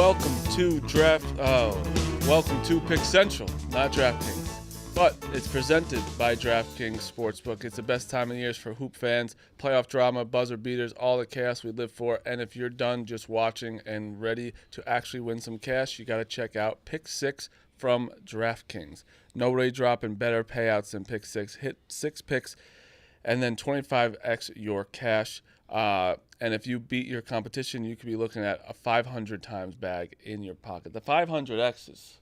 welcome to welcome to Pick Central, not DraftKings. But it's presented by DraftKings Sportsbook. It's the best time of year for hoop fans. Playoff drama, buzzer beaters, all the chaos we live for. And if you're done just watching and ready to actually win some cash, you got to check out Pick 6 from DraftKings. Nobody dropping better payouts than Pick 6. Hit 6 picks and then 25x your cash. And if you beat your competition, you could be looking at a 500 times bag in your pocket. The 500Xs.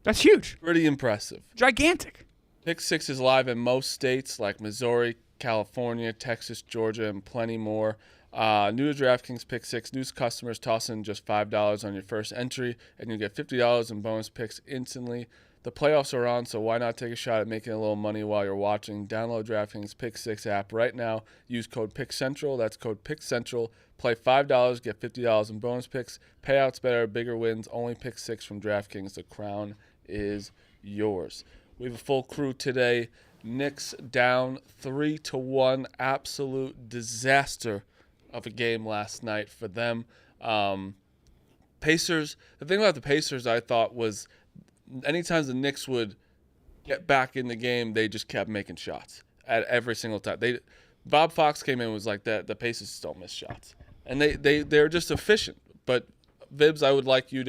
That's huge. Pretty impressive. Gigantic. Pick 6 is live in most states like Missouri, California, Texas, Georgia, and plenty more. New to DraftKings Pick 6, new customers toss in just $5 on your first entry, and you get $50 in bonus picks instantly. The playoffs are on, so why not take a shot at making a little money while you're watching? Download DraftKings Pick 6 app right now. Use code PickCentral. That's code PickCentral. Play $5, get $50 in bonus picks. Payouts better, bigger wins. Only Pick 6 from DraftKings. The crown is yours. We have a full crew today. Knicks down 3-1. Absolute disaster of a game last night for them. Pacers. The thing about the Pacers I thought was anytime the Knicks would get back in the game, they just kept making shots at every single time. Bob Fox came in and was like that. The Pacers still miss shots, and they're just efficient. But Vibs, I would like you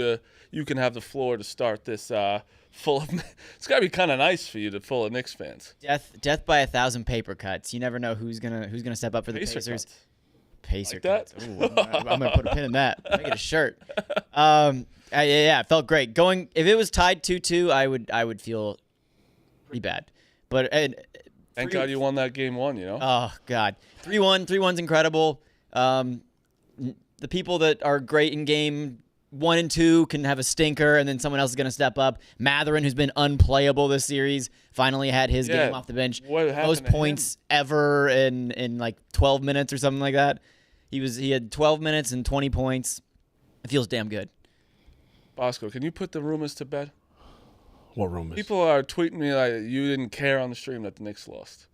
can have the floor to start this full of. It's got to be kind of nice for you to full of Knicks fans. Death by 1,000 paper cuts. You never know who's gonna step up for the Pacers. Cuts. Pacer Like that? cuts. Ooh, I'm gonna put a pin in that. Make it a shirt. Yeah, it felt great. If it was tied 2-2, I would feel pretty bad. But Thank God you won that game 1. You know. Oh God, 3-1. 3-1's incredible. The people that are great in game 1 and 2 can have a stinker, and then someone else is going to step up. Matherin, who's been unplayable this series, finally had his game off the bench. Most points ever in like 12 minutes or something like that. He had 12 minutes and 20 points. It feels damn good. Bosco, can you put the rumors to bed? What rumors? People are tweeting me like you didn't care on the stream that the Knicks lost.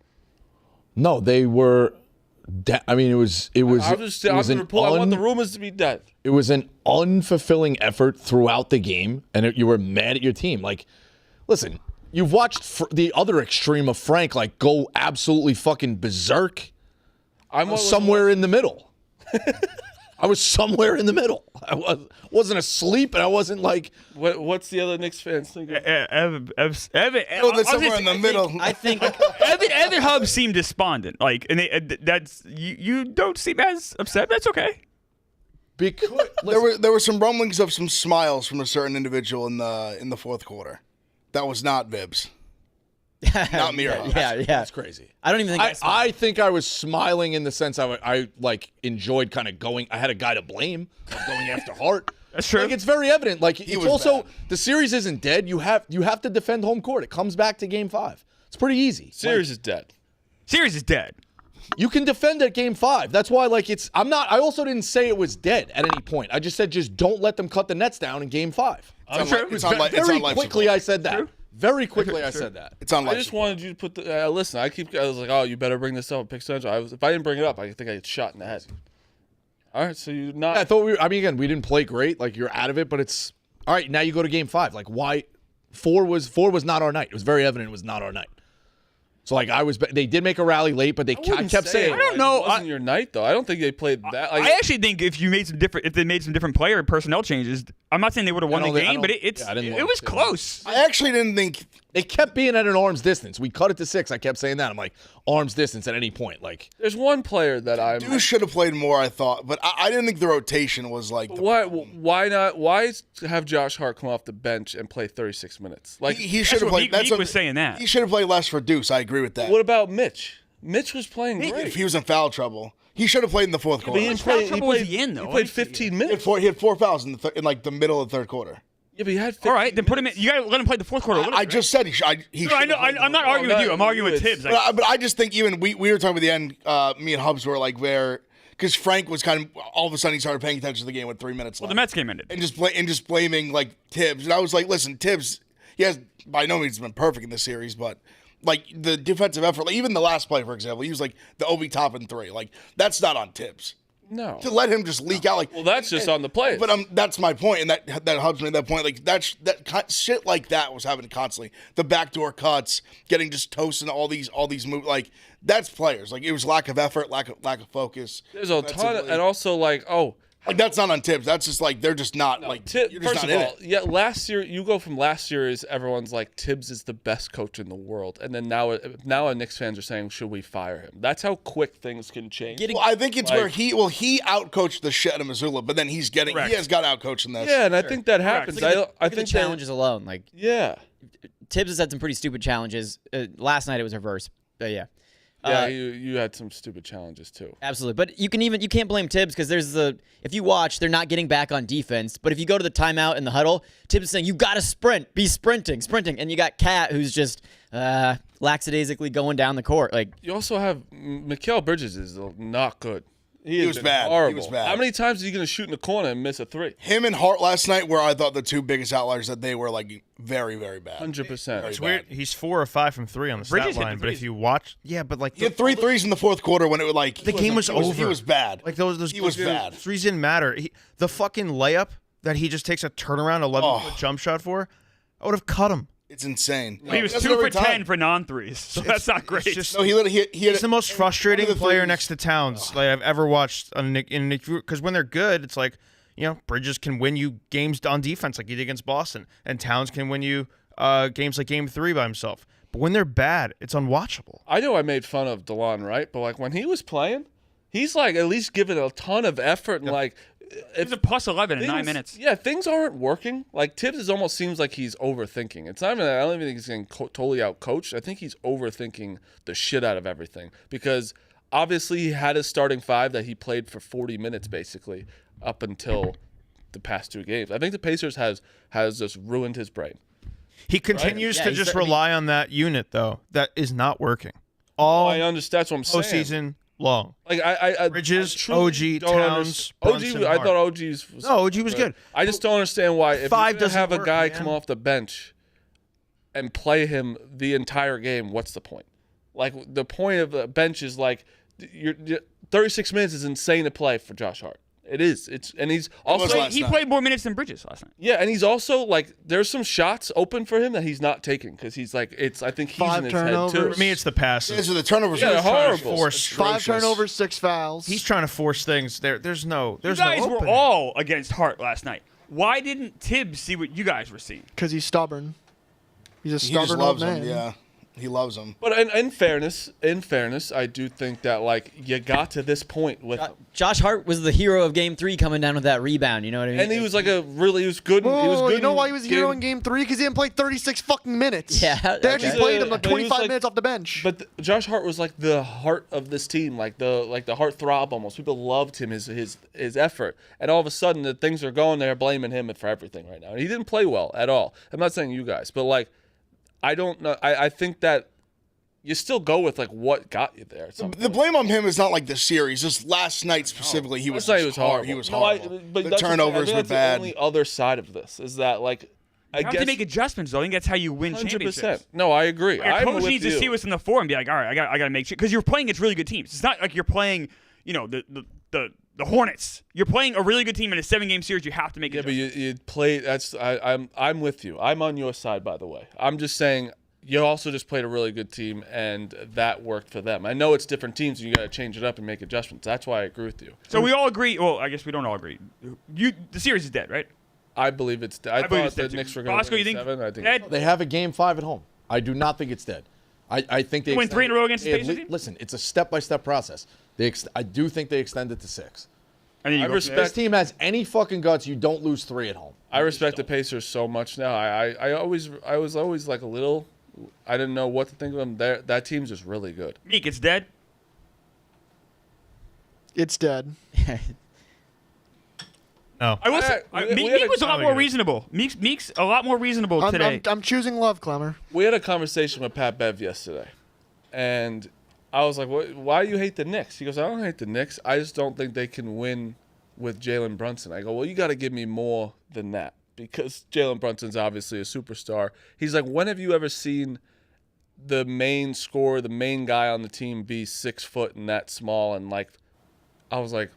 No, they were. I mean, it was. I want the rumors to be dead. It was an unfulfilling effort throughout the game, and you were mad at your team. Like, listen, you've watched the other extreme of Frank go absolutely fucking berserk. I was somewhere in the middle. I was somewhere in the middle. I wasn't asleep, and I wasn't like. What's the other Knicks fans thinking? Evan, somewhere in the middle. I think Evan Hub seemed despondent. That's you don't seem as upset. That's okay. Because there were some rumblings of some smiles from a certain individual in the fourth quarter. That was not Vibs. Not me. Yeah. That's crazy. I don't even think I think I was smiling in the sense I enjoyed kind of going. I had a guy to blame. Going after Hart. That's true. It's very evident. It's also bad. The series isn't dead. You have to defend home court. It comes back to Game 5. It's pretty easy. Series is dead. Series is dead. You can defend at Game 5. That's why it's. I'm not. I also didn't say it was dead at any point. I just said don't let them cut the Nets down in Game 5. Very quickly I said that. True. Very quickly, I said that. It's on. I just wanted you to put the listen. I was like, oh, you better bring this up. Pick Central. If I didn't bring it up, I think I get shot in the head. All right, so you're not. I thought again, we didn't play great. You're out of it, but it's all right. Now you go to Game 5. Why? 4 was not our night. It was very evident it was not our night. So they did make a rally late, but I kept saying I don't know. It wasn't your night though. I don't think they played that. I actually think if they made some different player personnel changes, I'm not saying they would have won the game, but it was close. I actually didn't think they kept being at an arm's distance. We cut it to 6. I kept saying that. I'm like arm's distance at any point. There's one player that Deuce should have played more. I thought, but I didn't think the rotation was Why not? Why have Josh Hart come off the bench and play 36 minutes? He should have played. He was saying that he should have played less for Deuce. I agree with that. What about Mitch? Mitch was playing great. If he was in foul trouble, he should have played in the fourth quarter. He played 15 minutes. He had 4 fouls in the middle of the third quarter. Yeah, but he had 15 all right, then put him in. You got to let him play the fourth quarter. I just said he should. I know. I'm not arguing with you. I'm arguing with Tibbs. But I just think even we were talking at the end. Me and Hubs were where because Frank was kind of all of a sudden he started paying attention to the game with 3 minutes left. Well, the Mets game ended, and just blaming Tibbs. And I was like, listen, Tibbs, he has by no means been perfect in this series, but the defensive effort, even the last play, for example, he was the Obi Toppin 3. That's not on Tibbs. No. To let him just leak out like. Well, that's just on the players. But that's my point, and that helps me at that point. Like shit like that was happening constantly. The backdoor cuts, getting just toasted, all these moves. Like that's players. Like it was lack of effort, lack of focus. There's a ton, and also like that's not on Tibbs. That's just like they're just not you're just first not of in all, it. yeah. Last year, you go from last year is everyone's like Tibbs is the best coach in the world, and then now Knicks fans are saying should we fire him? That's how quick things can change. Well, I think it's where he outcoached the shit out of Missoula, but then he has got outcoached in this. Yeah, and I think that happens. I think the challenges alone, like Tibbs has had some pretty stupid challenges. Last night it was reverse, but yeah. Yeah, you had some stupid challenges too. Absolutely, but you can't blame Tibbs because if you watch, they're not getting back on defense. But if you go to the timeout in the huddle, Tibbs is saying you got to sprint, be sprinting, and you got Cat who's just lackadaisically going down the court. Like you also have Mikal Bridges is not good. He was bad. Horrible. He was bad. How many times are you going to shoot in the corner and miss a three? Him and Hart last night were, I thought, the two biggest outliers that they were like very, very bad. 100%. It's weird. He's 4 or 5 from 3 on the stat line, but if you watch, but like he had 3 threes in the fourth quarter when it was like the game was over. He was bad. Like those he was bad. Threes didn't matter. The fucking layup that he just takes a turnaround 11-foot jump shot for, I would have cut him. It's insane. He was 2 for 10 for non-threes, so that's not great. Just, he's the most frustrating player next to Towns I've ever watched in Nick. Because when they're good, it's like, Bridges can win you games on defense like he did against Boston, and Towns can win you games like Game 3 by himself. But when they're bad, it's unwatchable. I know I made fun of DeLon, right? But like when he was playing, he's like at least giving a ton of effort and like. It's a plus 11 in 9 minutes. Yeah, things aren't working. Like Tibbs almost seems like he's overthinking. It's not even. I don't even think he's getting totally out coached. I think he's overthinking the shit out of everything because obviously he had his starting 5 that he played for 40 minutes basically up until the past 2 games. I think the Pacers has just ruined his brain. He continues to just rely on that unit though. That is not working. I understand. That's what I'm saying. Postseason long. Like I Bridges, OG, Towns, Brunson, I thought OG was good. I just don't understand why if Five you doesn't have a work, guy man. come off the bench and play him the entire game, what's the point? Like the point of the bench is like 36 minutes is insane to play for Josh Hart. It is. And he's also he played more minutes than Bridges last night. Yeah, and he's also like there's some shots open for him that he's not taking because he's like I think he's 5 in his turnovers. head too. For me, it's the passes. Yeah, so the turnovers Yeah, are horrible. 5 turnovers, 6 fouls. He's trying to force things. There's no. You guys were all against Hart last night. Why didn't Tibbs see what you guys were seeing? Because he's stubborn. He's a He just stubborn loves old him. man. Yeah, he loves him. But in fairness, I do think that like you got to this point with Josh Hart was the hero of Game 3 coming down with that rebound. You know what I mean? and he was like he was good. Whoa, he was good. you know why he was a hero in Game 3? Because he didn't play 36 fucking minutes. Yeah, They actually okay. played him like But he was 25 like- minutes off the bench. But Josh Hart was like the heart of this team, like the heart throb almost. People loved him, his effort, and all of a sudden the things are going. They're blaming him for everything right now. And he didn't play well at all. I'm not saying you guys, but like I don't know. I think that. You still go with like what got you there. The blame on him is not like the series. Just last night specifically, he was horrible. He was No, horrible. but The that's turnovers the thing. I were think that's bad. The only other side of this is that like You have to make adjustments, though. I think that's how you win 100%. championships. No, I agree. Your coach needs to see what's in the floor and be like, all right, I got to make sure. Because you're playing against really good teams. It's not like you're playing, the Hornets. You're playing a really good team in a 7-game series. You have to make adjustments. But you play. I'm with you. I'm on your side, by the way. I'm just saying. You also just played a really good team, and that worked for them. I know it's different teams, and you got to change it up and make adjustments. That's why I agree with you. So we all agree. Well, I guess we don't all agree. The series is dead, right? I believe it's dead. I thought the Knicks were going to win 7. I think dead? They have a Game 5 at home. I do not think it's dead. I think they win 3 in a row against the Pacers team? Listen, it's a step-by-step process. I do think they extend it to 6. And then I If this team has any fucking guts, you don't lose 3 at home. I respect the Pacers so much now. I was always like a little. I didn't know what to think of them. That team's just really good. Meek, it's dead. It's dead. No. I will say, Meek was a lot more reasonable. Meek's a lot more reasonable today. I'm choosing love, Clemmer. We had a conversation with Pat Bev yesterday, and I was like, why do you hate the Knicks? He goes, I don't hate the Knicks. I just don't think they can win with Jalen Brunson. I go, well, you got to give me more than that. Because Jalen Brunson's obviously a superstar. He's like, when have you ever seen the main scorer, the main guy on the team be 6 foot and that small? And like, I was like,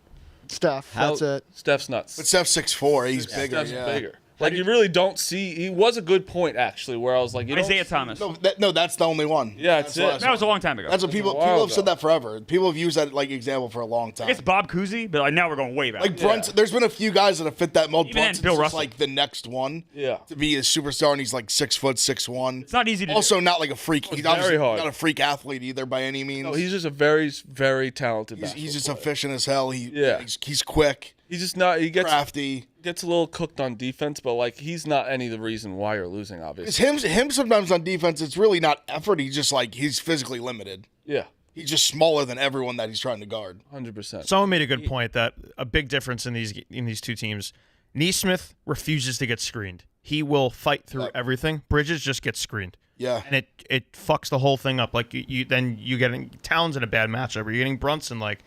Steph. How- That's it. Steph's nuts. But Steph's 6'4". He's bigger. Steph's Yeah. bigger. Like you really don't see. He was a good point actually, where I was like, you don't Isaiah see- Thomas. No, that's the only one. Yeah, That's it's the it. last That was a one. long time ago. That's what people a while have ago. said that forever. People have used that like example for a long time. I guess Bob Cousy, but like now we're going way back. Like Brunson, there's been a few guys that have fit that mold. Even then, Brunson's Bill just Russell. like the next one Yeah. to be a superstar, and he's like 6'6". It's not easy to Also, not like a freak. He's It's obviously very hard. not a freak athlete either by any means. No, he's just a very, very talented. he's basketball just player. efficient as hell. Yeah. He's quick, He's just not. He gets crafty. a little cooked on defense, but like he's not any of the reason why you're losing. Obviously. It's him sometimes on defense. It's really not effort. He's just like he's physically limited. Yeah. He's just smaller than everyone that he's trying to guard. 100%. Someone made a good point that a big difference in these two teams. Neesmith refuses to get screened. He will fight through everything. Bridges just gets screened. Yeah. And it fucks the whole thing up. Like you getting Towns in a bad matchup, or you're getting Brunson. Like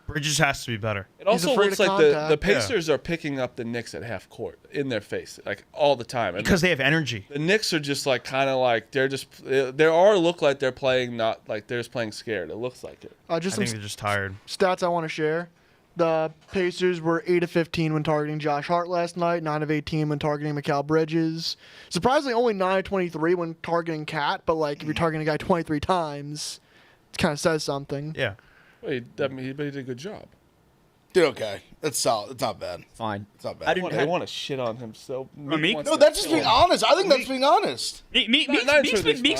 Bridges has to be better. It also afraid looks of like the contact. Pacers are picking up the Knicks at half court in their face, like all the time. And Because they have energy. the Knicks are just like kind of like they are look like they're playing not like they're just playing scared. It looks like it. Just I some think they're just tired. stats I want to share. The Pacers were 8 of 15 when targeting Josh Hart last night, 9 of 18 when targeting Mikal Bridges. Surprisingly, only 9 of 23 when targeting Cat, but like if you're targeting a guy 23 times, it kind of says something. Yeah. Wait, but he did a good job. Did okay. That's solid. It's not bad. Fine. It's not I bad. didn't. They want to shit on him so. Meek? wants No, to that's just kill being him. honest. I think that's being honest. Meek's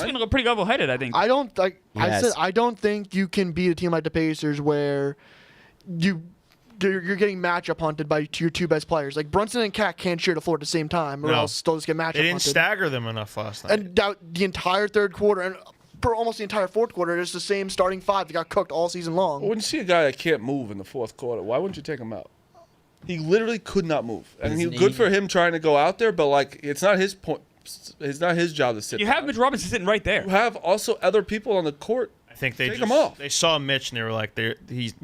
been pretty level-headed, I think. I don't like. I Yes. said I don't think you can beat a team like the Pacers where you're getting matchup hunted by your two best players. Like Brunson and Cat can't share the floor at the same time, or No. else they'll just get matchup They didn't hunted. stagger them enough last night. And the entire third quarter and for almost the entire fourth quarter, it's the same starting five that got cooked all season long. When you see a guy that can't move in the fourth quarter, why wouldn't you take him out? He literally could not move, and His good knee. for him trying to go out there. But like, it's not his point. It's not his job to sit. You have down. Mitch Robinson sitting right there. You have also other people on the court. I think they Take just him off. they saw Mitch and they were like,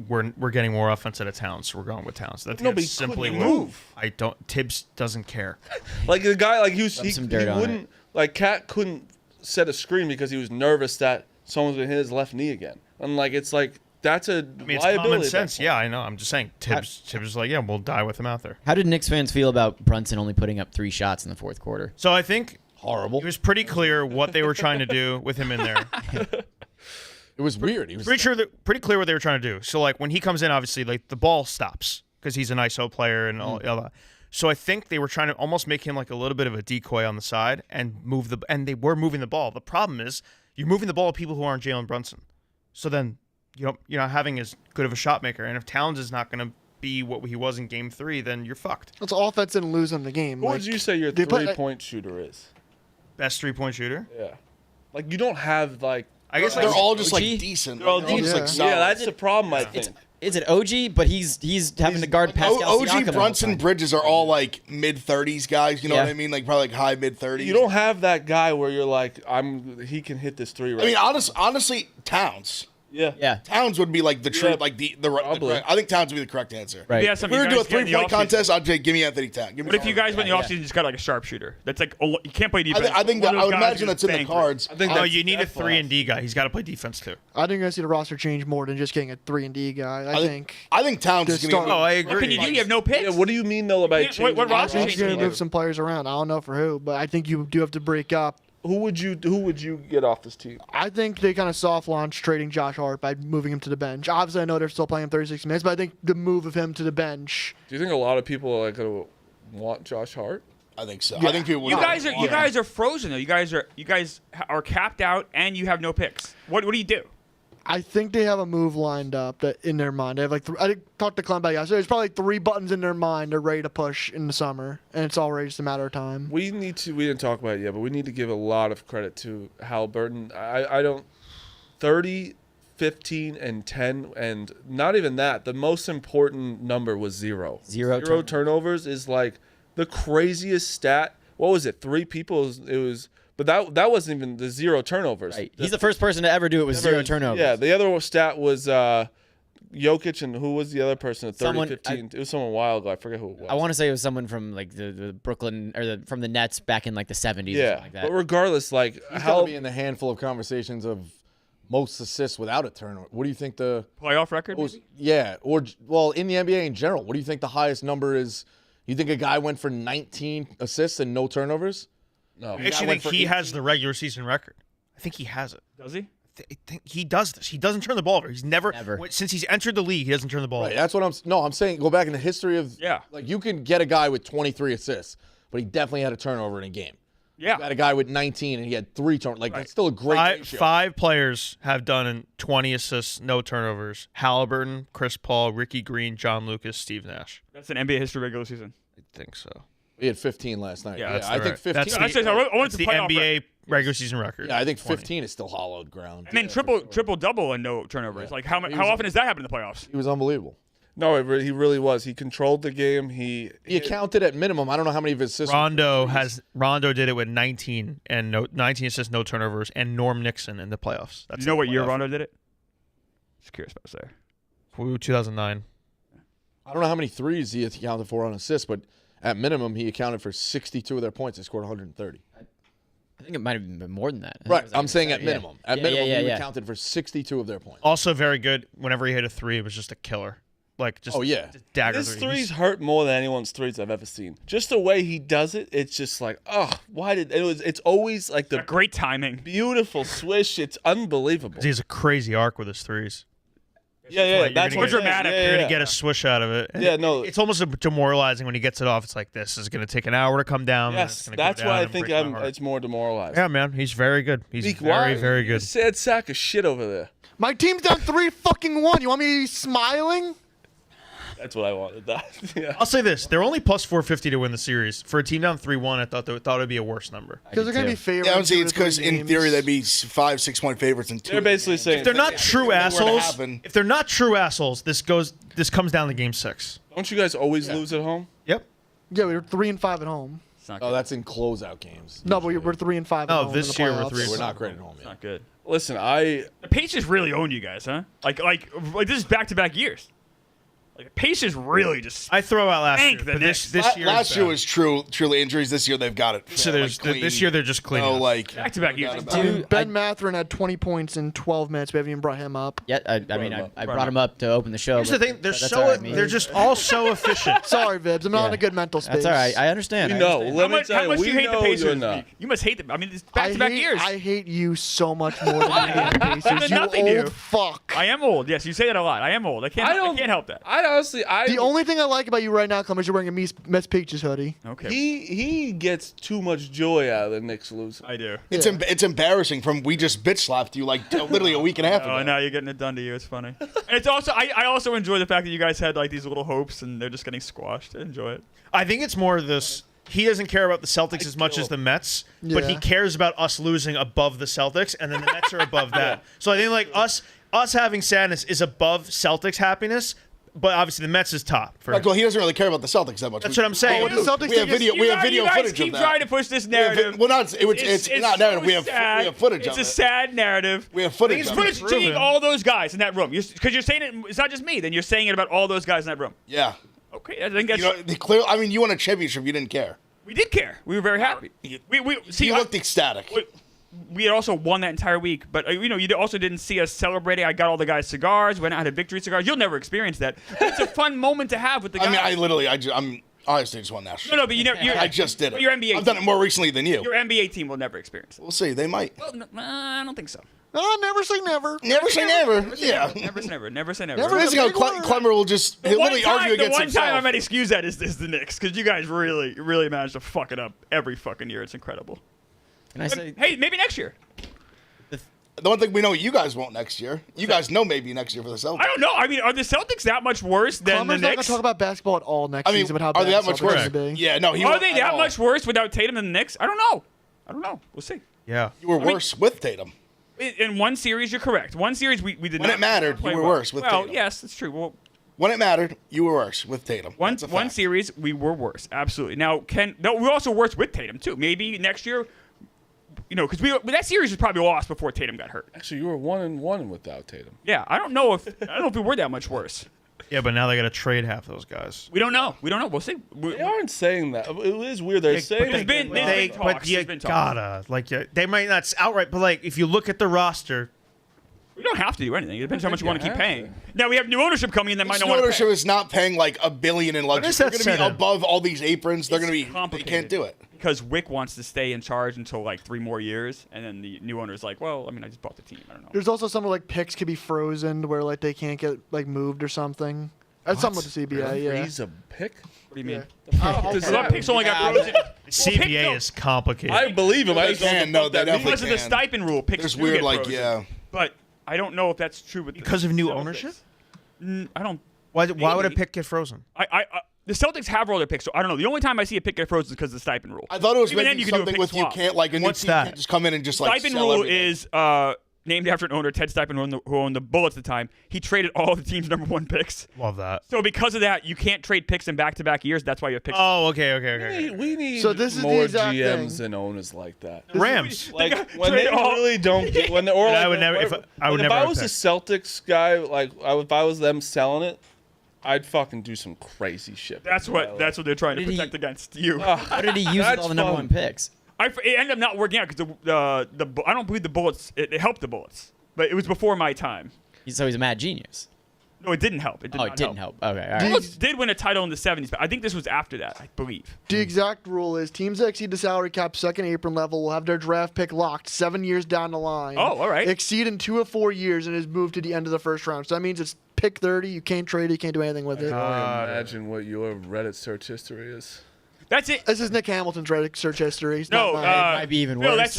we're getting more offense out of Towns, so we're going with Towns. That's No, but he simply couldn't what- move. I don't. Tibbs doesn't care. Like the guy, like he some dirt on wouldn't like Cat couldn't set a screen because he was nervous that someone's gonna hit his left knee again. And like it's like that's a I mean, it's liability. common at that sense. point. Yeah, I know. I'm just saying. Tibbs is like, yeah, we'll die with him out there. How did Knicks fans feel about Brunson only putting up 3 shots in the fourth quarter? So I think Horrible. it was pretty clear what they were trying to do with him in there. It was weird. He was Pretty clear what they were trying to do. So like when he comes in, obviously like the ball stops because he's an ISO player and all that. So I think they were trying to almost make him like a little bit of a decoy on the side and and they were moving the ball. The problem is you're moving the ball to people who aren't Jalen Brunson. So then you're not having as good of a shot maker. And if Towns is not going to be what he was in Game 3, then you're fucked. That's offense didn't lose them the game. What Like, would you say your they play- 3-point shooter is? Best 3-point shooter. Yeah, like you don't have like. I guess They're like, all just like OG? decent. They're all Like, decent. like, solid. Yeah, that's the problem. I think. Is it OG? But he's having to guard Pascal Siakam all OG the Brunson time. Bridges are all like mid-30s guys. You know Yeah. what I mean? Like probably like high mid-30s. You don't have that guy where you're like, he can hit this 3 right. I mean, honestly, Towns. yeah. Yeah. Towns would be like the true, Yeah, like the probably. correct. I think Towns would be the correct answer. Right. Yeah, If we were to do a 3-point contest, I'd say give me Anthony Towns. Give me What if you Towns. guys went in the offseason and just got like a sharpshooter? That's like you can't play defense. I think One that of I those would guys imagine who that's in the bang for it. cards. I think no, that's you need a definitely- 3-and-D guy. He's got to play defense too. I think you're gonna see the roster change more than just getting a 3-and-D guy. I think Towns is Just going to start- Oh, I What can agree. you do? You have no picks. Yeah, what do you mean though about Yeah, changing? what I roster think change you're you gonna do? move some players around. I don't know for who, but I think you do have to break up. Who would you get off this team? I think they kind of soft launched trading Josh Hart by moving him to the bench. Obviously, I know they're still playing him 36 minutes, but I think the move of him to the bench. Do you think a lot of people are gonna want Josh Hart? I think so. I think people would. You guys are frozen though. You guys are capped out and you have no picks. What do you do? I think they have a move lined up that in their mind. They have like I talked to Clem about it yesterday. There's probably like 3 buttons in their mind they're ready to push in the summer, and it's already just a matter of time. We didn't talk about it yet, but we need to give a lot of credit to Haliburton. I don't 30, 15, and 10, and not even that. The most important number was 0. Zero turnovers is like the craziest stat. What was it? 3 people. It was, but that wasn't even the 0 turnovers. Right. He's the first person to ever do it with 0 turnovers. Yeah, the other stat was Jokic, and who was the other person? 30, Someone- 15. It was someone a while ago. I forget who it was. I want to say it was someone from like the Brooklyn or from the Nets back in like the 70s or yeah, something like that. but regardless, like He's how got to be in the handful of conversations of most assists without a turnover. What do you think the Playoff record? Maybe? yeah, or well, in the NBA in general, what do you think the highest number is? You think a guy went for 19 assists and no turnovers? No. I actually think he has the regular season record. I think he has it. Does he? I think he does this. He doesn't turn the ball over. He's never. Since he's entered the league, he doesn't turn the ball Right, over. that's what I'm saying. Go back in the history of like you can get a guy with 23 assists, but he definitely had a turnover in a game. Yeah. You got a guy with 19 and he had 3 turnovers. Like that's still a great ratio. 5 players have done 20 assists, no turnovers. Haliburton, Chris Paul, Ricky Green, John Lucas, Steve Nash. That's an NBA history regular season. I think so. He had 15 last night. Yeah, I think 15. That's I wanted to the NBA regular season record. Yeah, I think 15 is still hollowed ground. And then triple double and no turnovers. Like how often does that happen in the playoffs? He was unbelievable. No, he really was. He controlled the game. He accounted at minimum. I don't know how many of his assists. Rondo did it with 19 and 19 assists, no turnovers, and Norm Nixon in the playoffs. That's you know what year Rondo did it? Just curious about to say. 2009. I don't know how many threes he accounted for on assists, but at minimum he accounted for 62 of their points. He scored 130. I think it might have been more than that. Right, I'm saying at minimum. At minimum, he yeah. accounted for 62 of their points. Also very good. Whenever he hit a 3, it was just a killer. Like just just dagger His threes hurt more than anyone's threes I've ever seen. Just the way he does it, it's just like, it's always like the great timing, beautiful swish. It's unbelievable. He has a crazy arc with his threes. Yeah, that's more dramatic. You're gonna get a swish out of it. Yeah, no, it's almost demoralizing when he gets it off. It's like this is gonna take an hour to come down. Yes, that's why I think it's more demoralizing. Yeah, man, he's very good. He's very good. Sad sack of shit over there. My team's down 3-1. You want me to be smiling? That's what I wanted. Yeah. I'll say this: they're only plus 450 to win the series. For a team down 3-1, I thought it would be a worse number. Because they're going to be favorites. Yeah, I would say it's because in theory they'd be 5-6 point favorites in 2. They're basically saying if they're not true assholes, this comes down to game 6. Don't you guys always lose at home? Yep. Yeah, we were 3-5 at home. Oh, that's in closeout games. No, but we're 3-5 at home. This year we're 3. We're not great at home. It's not good. Listen, the Pacers really own you guys, huh? Like this is back-to-back years. Like Pacers really just. I throw out last year, but this year. Last year was truly injuries. This year they've got it. So this year they're just clean. Oh, like back-to-back years. Ben Mathurin had 20 points in 12 minutes. We haven't even brought him up. Yeah, I brought him up to open the show. Here's the thing: they're just all so efficient. Sorry, Vibs. I'm not in a good mental space. That's all right. I understand. Let me tell how much do you hate the Pacers? Not. You must hate them. I mean, it's back-to-back years. I hate you so much more than I hate the Pacers. Nothing you old fuck. I am old. Yes, you say that a lot. I am old. I can't help that. I honestly, The only thing I like about you right now, Clem, is you're wearing a Mets Peaches hoodie. Okay. He gets too much joy out of the Knicks losing. I do. It's embarrassing. We just bitch slapped you like literally a week and a half ago. Oh, now you're getting it done to you. It's funny. And it's also I also enjoy the fact that you guys had like these little hopes and they're just getting squashed. I enjoy it. I think it's more of this. He doesn't care about the Celtics as much as the Mets, but he cares about us losing above the Celtics, and then the Mets are above that. So I think like us having sadness is above Celtics happiness. But obviously the Mets is top. Well, he doesn't really care about the Celtics that much. That's what I'm saying. We have video footage keep of that. trying to push this narrative. It's not narrative. So we have footage of it. It's a sad narrative. We have footage It's of footage it. seeing all those guys in that room. Because you're saying it's not just me. Then you're saying it about all those guys in that room. Yeah. Okay, I think that's... you won a championship. You didn't care. We did care. We were very happy. You looked ecstatic. We had also won that entire week, but you also didn't see us celebrating. I got all the guys cigars. Went out had victory cigars. You'll never experience that. It's a fun moment to have with the guys. I mean, I'm honestly just won national. No, but I just did it. Your NBA I've done it more recently than you. Your NBA team will never experience it. We'll see. They might. Well, no, I don't think so. Oh, never say never. Never say never. Yeah. Never say never. Never say never. Clemmer will just he'll literally argue against himself. The one time I might excuse that is the Knicks, because you guys really manage to fuck it up every fucking year. It's incredible. Can I say? Hey, maybe next year. The one thing we know you guys won't next year. You guys know maybe next year for the Celtics. I don't know. I mean, are the Celtics that much worse than Clemmer's the not going Knicks? to talk about basketball at all next season. But how are they bad that much the Celtics worse? are gonna be. Yeah, no. Are they that much worse without Tatum than the Knicks? I don't know. We'll see. Yeah. You were worse with Tatum. In one series, you're correct. One series, we did not. When it mattered, you were worse with Tatum. Well, yes, that's true. Well, when it mattered, you were worse with Tatum. One series, we were worse. Absolutely. Now, we're also worse with Tatum too. Maybe next year, because that series was probably lost before Tatum got hurt. Actually, you were 1-1 without Tatum. Yeah, I don't know if we were that much worse. Yeah, but now they got to trade half those guys. We don't know. We'll see. They aren't saying that. It is weird. They're saying there's been talks. But you gotta they might not outright. But like if you look at the roster, We don't have to do anything. It depends how much you want to keep have paying. to. Now we have new ownership coming in that might This not new want to ownership pay. is not paying like $1 billion in luxury. is They're that going to be set up? above all these aprons. They're going to be. They complicated. can't do it. Because Wick wants to stay in charge until like 3 more years, and then the new owner's like, well, I mean, I just bought the team. I don't know. There's also some where like picks could be frozen to where like they can't get like moved or something. That's something with the CBA. Yeah. Freeze a pick? What do you mean? Does A lot of picks only got frozen. CBA is complicated. I believe him. I They just don't can, know no, what they that means. definitely Because of the can. stipend rule, picks There's do weird, get like, frozen. yeah. But I don't know if that's true with Because of new Celtics. ownership? I don't. Why would a Maybe. pick get frozen? The Celtics have all their picks, so I don't know. The only time I see a pick get frozen is because of the stipend rule. I thought it was Even then, maybe you could do a something pick with swap. you can't like a new What's team that? can't just come in and just like Stipend sell rule everything. is named after an owner, Ted Stipend, who owned the Bullets at the time. He traded all the team's #1 picks. Love that. So because of that, you can't trade picks in back-to-back years. That's why you have picks. Oh, okay. We need So this is the more exact GMs thing. and owners like that. Rams. Like got when they trade all- really don't get when or And like, I would never- if I would like, never I have was a picked. Celtics guy, like if I was them selling it, I'd fucking do some crazy shit. That's what they're trying to Did he- protect against you. What did he use with That's all the fun. #1 picks? It ended up not working out because I don't believe the Bullets. It helped the Bullets, but it was before my time. So he's a mad genius. No, it didn't help. It did Oh, not it didn't help. Okay, all right. Bullets did win a title in the 70s, but I think this was after that. I believe. The exact rule is teams that exceed the salary cap second apron level will have their draft pick locked 7 years down the line. Oh, all right. Exceed in 2 of 4 years and is moved to the end of the first round. So that means it's pick 30. You can't trade it. You can't do anything with it. I can't imagine what your Reddit search history is. That's it. This is Nick Hamilton's Reddit search history. It's No, not mine. might be even Phil, worse.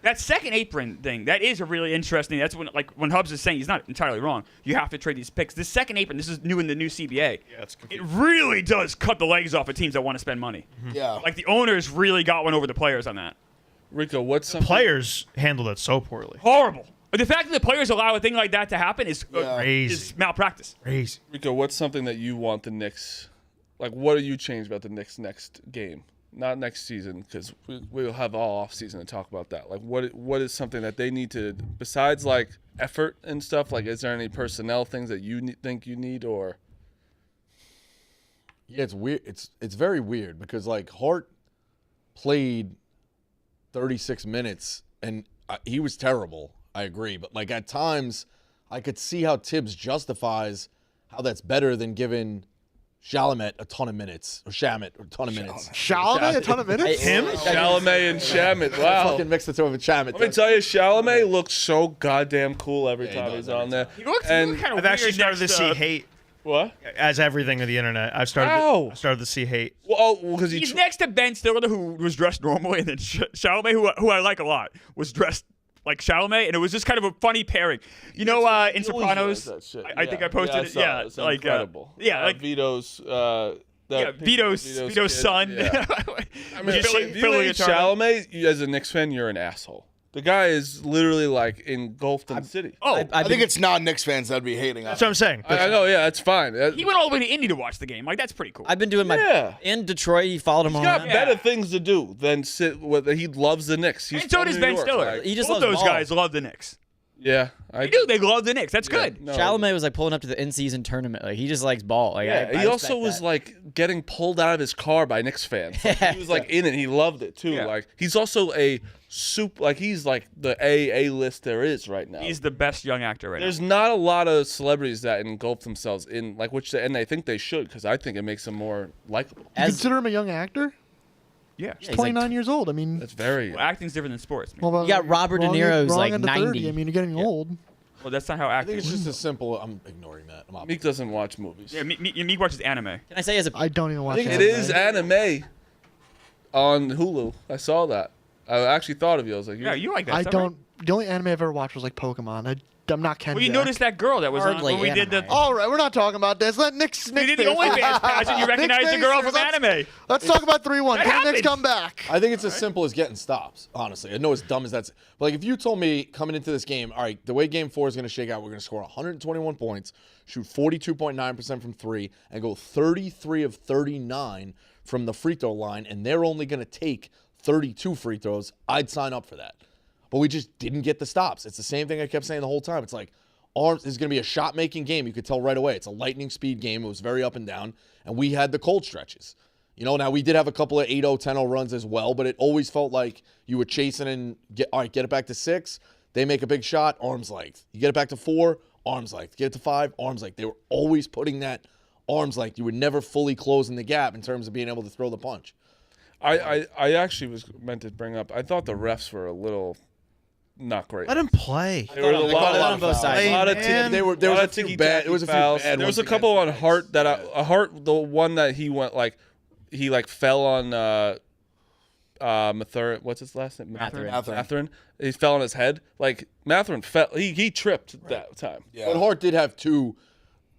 that second apron thing. That is a really interesting. That's when Hubs is saying he's not entirely wrong. You have to trade these picks. This second apron. This is new in the new CBA. Yeah, it's It really does cut the legs off of teams that want to spend money. Yeah. Like the owners really got one over the players on that. Rico, what's something Players handled it so poorly. Horrible. But the fact that the players allow a thing like that to happen is Crazy. malpractice. Crazy. Rico, what's something that you want the Knicks? Like, what do you change about the Knicks next game? Not next season, because we'll have all offseason to talk about that. Like, what is something that they need to, besides like effort and stuff? Like, is there any personnel things that you think you need, or? Yeah, it's weird. It's very weird because like Hart played 36 minutes and he was terrible. I agree, but like at times I could see how Tibbs justifies how that's better than giving Chalamet a ton of minutes or Shamet a ton of minutes. Chalamet, a ton of minutes? Him? Chalamet and Shamet. Wow. Fucking mixed the two of a Shamet. Let me tell you, Chalamet looks so goddamn cool every he time does he's on there. He looks And kind of I've actually started to see hate what? as everything of the internet. I've How? started to see hate. Well, because He's next to Ben Stiller, who was dressed normally, and then Chalamet, who I like a lot, was dressed like Chalamet, and it was just kind of a funny pairing. You know, in Sopranos, I think I posted it. Yeah, it's like incredible. Vito's kid. son. Yeah. I mean, Billy- if you Billy hate Attorney. Chalamet, as a Knicks fan, you're an asshole. The guy is literally like engulfed in the city. Oh, I think it's non-Knicks fans that'd be hating on That's what I'm saying. I know. Yeah, that's fine. he went all the way to Indy to watch the game. Like that's pretty cool. I've been doing my Yeah. in Detroit. He followed him He's on. got Yeah. better things to do than sit with. He loves the Knicks. He's and so from does New Ben York, Stiller. like- He just Both loves those ball. guys love the Knicks. yeah, I They do. They love the Knicks. That's Yeah, good. no, Chalamet was like pulling up to the in-season tournament. Like he just likes ball. Like, Yeah, I he also respect was that. like getting pulled out of his car by Knicks fans. Like, he was like in it. He loved it too. Yeah. Like he's also a he's like the A list there is right now. He's the best young actor right There's now. not a lot of celebrities that engulf themselves in like and I think they should because I think it makes them more likable. You As- consider him a young actor? Yeah. he's like 29 years old. I mean, That's very. Well, acting's different than sports. Man. well, You got Robert De wrong- Niro's, wrong like, end of 30. 90. I mean, you're getting old. Well, that's not how I acting. think it's just as simple. I'm ignoring that. I'm Meek doesn't watch movies. Yeah, Meek watches anime. Can I say as a I don't even watch I think it anime. is anime on Hulu. I saw that. I actually thought of you. I was like, Yeah, you like that I stuff, don't. right? The only anime I've ever watched was like Pokemon. I'm not Ken. Well, you Jack. noticed that girl that was on Hardly when we did the. anime. All right, we're not talking about this. Let Nick's. You did the OnlyFans pageant. You recognized the girl from anime. Let's talk about 3-1. That Can the Knicks happens. come back? I think it's as simple as getting stops, honestly. I know it's dumb as that's. But like if you told me coming into this game, all right, the way game 4 is going to shake out, we're going to score 121 points, shoot 42.9% from 3, and go 33 of 39 from the free throw line, and they're only going to take 32 free throws, I'd sign up for that. But we just didn't get the stops. It's the same thing I kept saying the whole time. It's like, this is going to be a shot-making game. You could tell right away. It's a lightning speed game. It was very up and down, and we had the cold stretches. You know, now we did have a couple of 8-0, 10-0 runs as well, but it always felt like you were chasing and get it back to 6. They make a big shot, arm's length. You get it back to 4, arm's length. Get it to 5, arm's length. They were always putting that arm's length. You were never fully closing the gap in terms of being able to throw the punch. I actually was meant to bring up, I thought the refs were a little not great. Let him play. There were a lot on both sides. A lot of Man. There was a few bad. There was a few fouls. bad There was ones a couple on against the Hart that Knicks. Hart, the one that he went he fell on Mathurin. What's his last name? Mathurin. He fell on his head. Like Mathurin fell. He tripped that time. Yeah. But Hart did have 2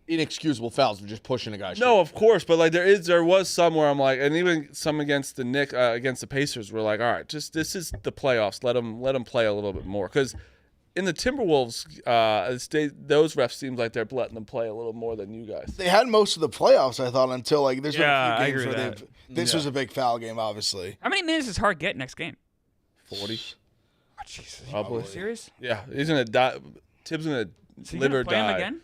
inexcusable fouls for just pushing a guy. No, of course, but like there was some where I'm like, and even some against the against the Pacers were like, all right, just this is the playoffs. Let them play a little bit more because in the Timberwolves, those refs seems like they're letting them play a little more than you guys. They had most of the playoffs, I thought, until like there's Yeah, been I a few games agree where with this was a big foul game, obviously. How many minutes does Hart get next game? 40, Oh, Jesus. probably. Serious? Yeah, he's gonna die. Tibbs gonna So you live or gonna play him die. again?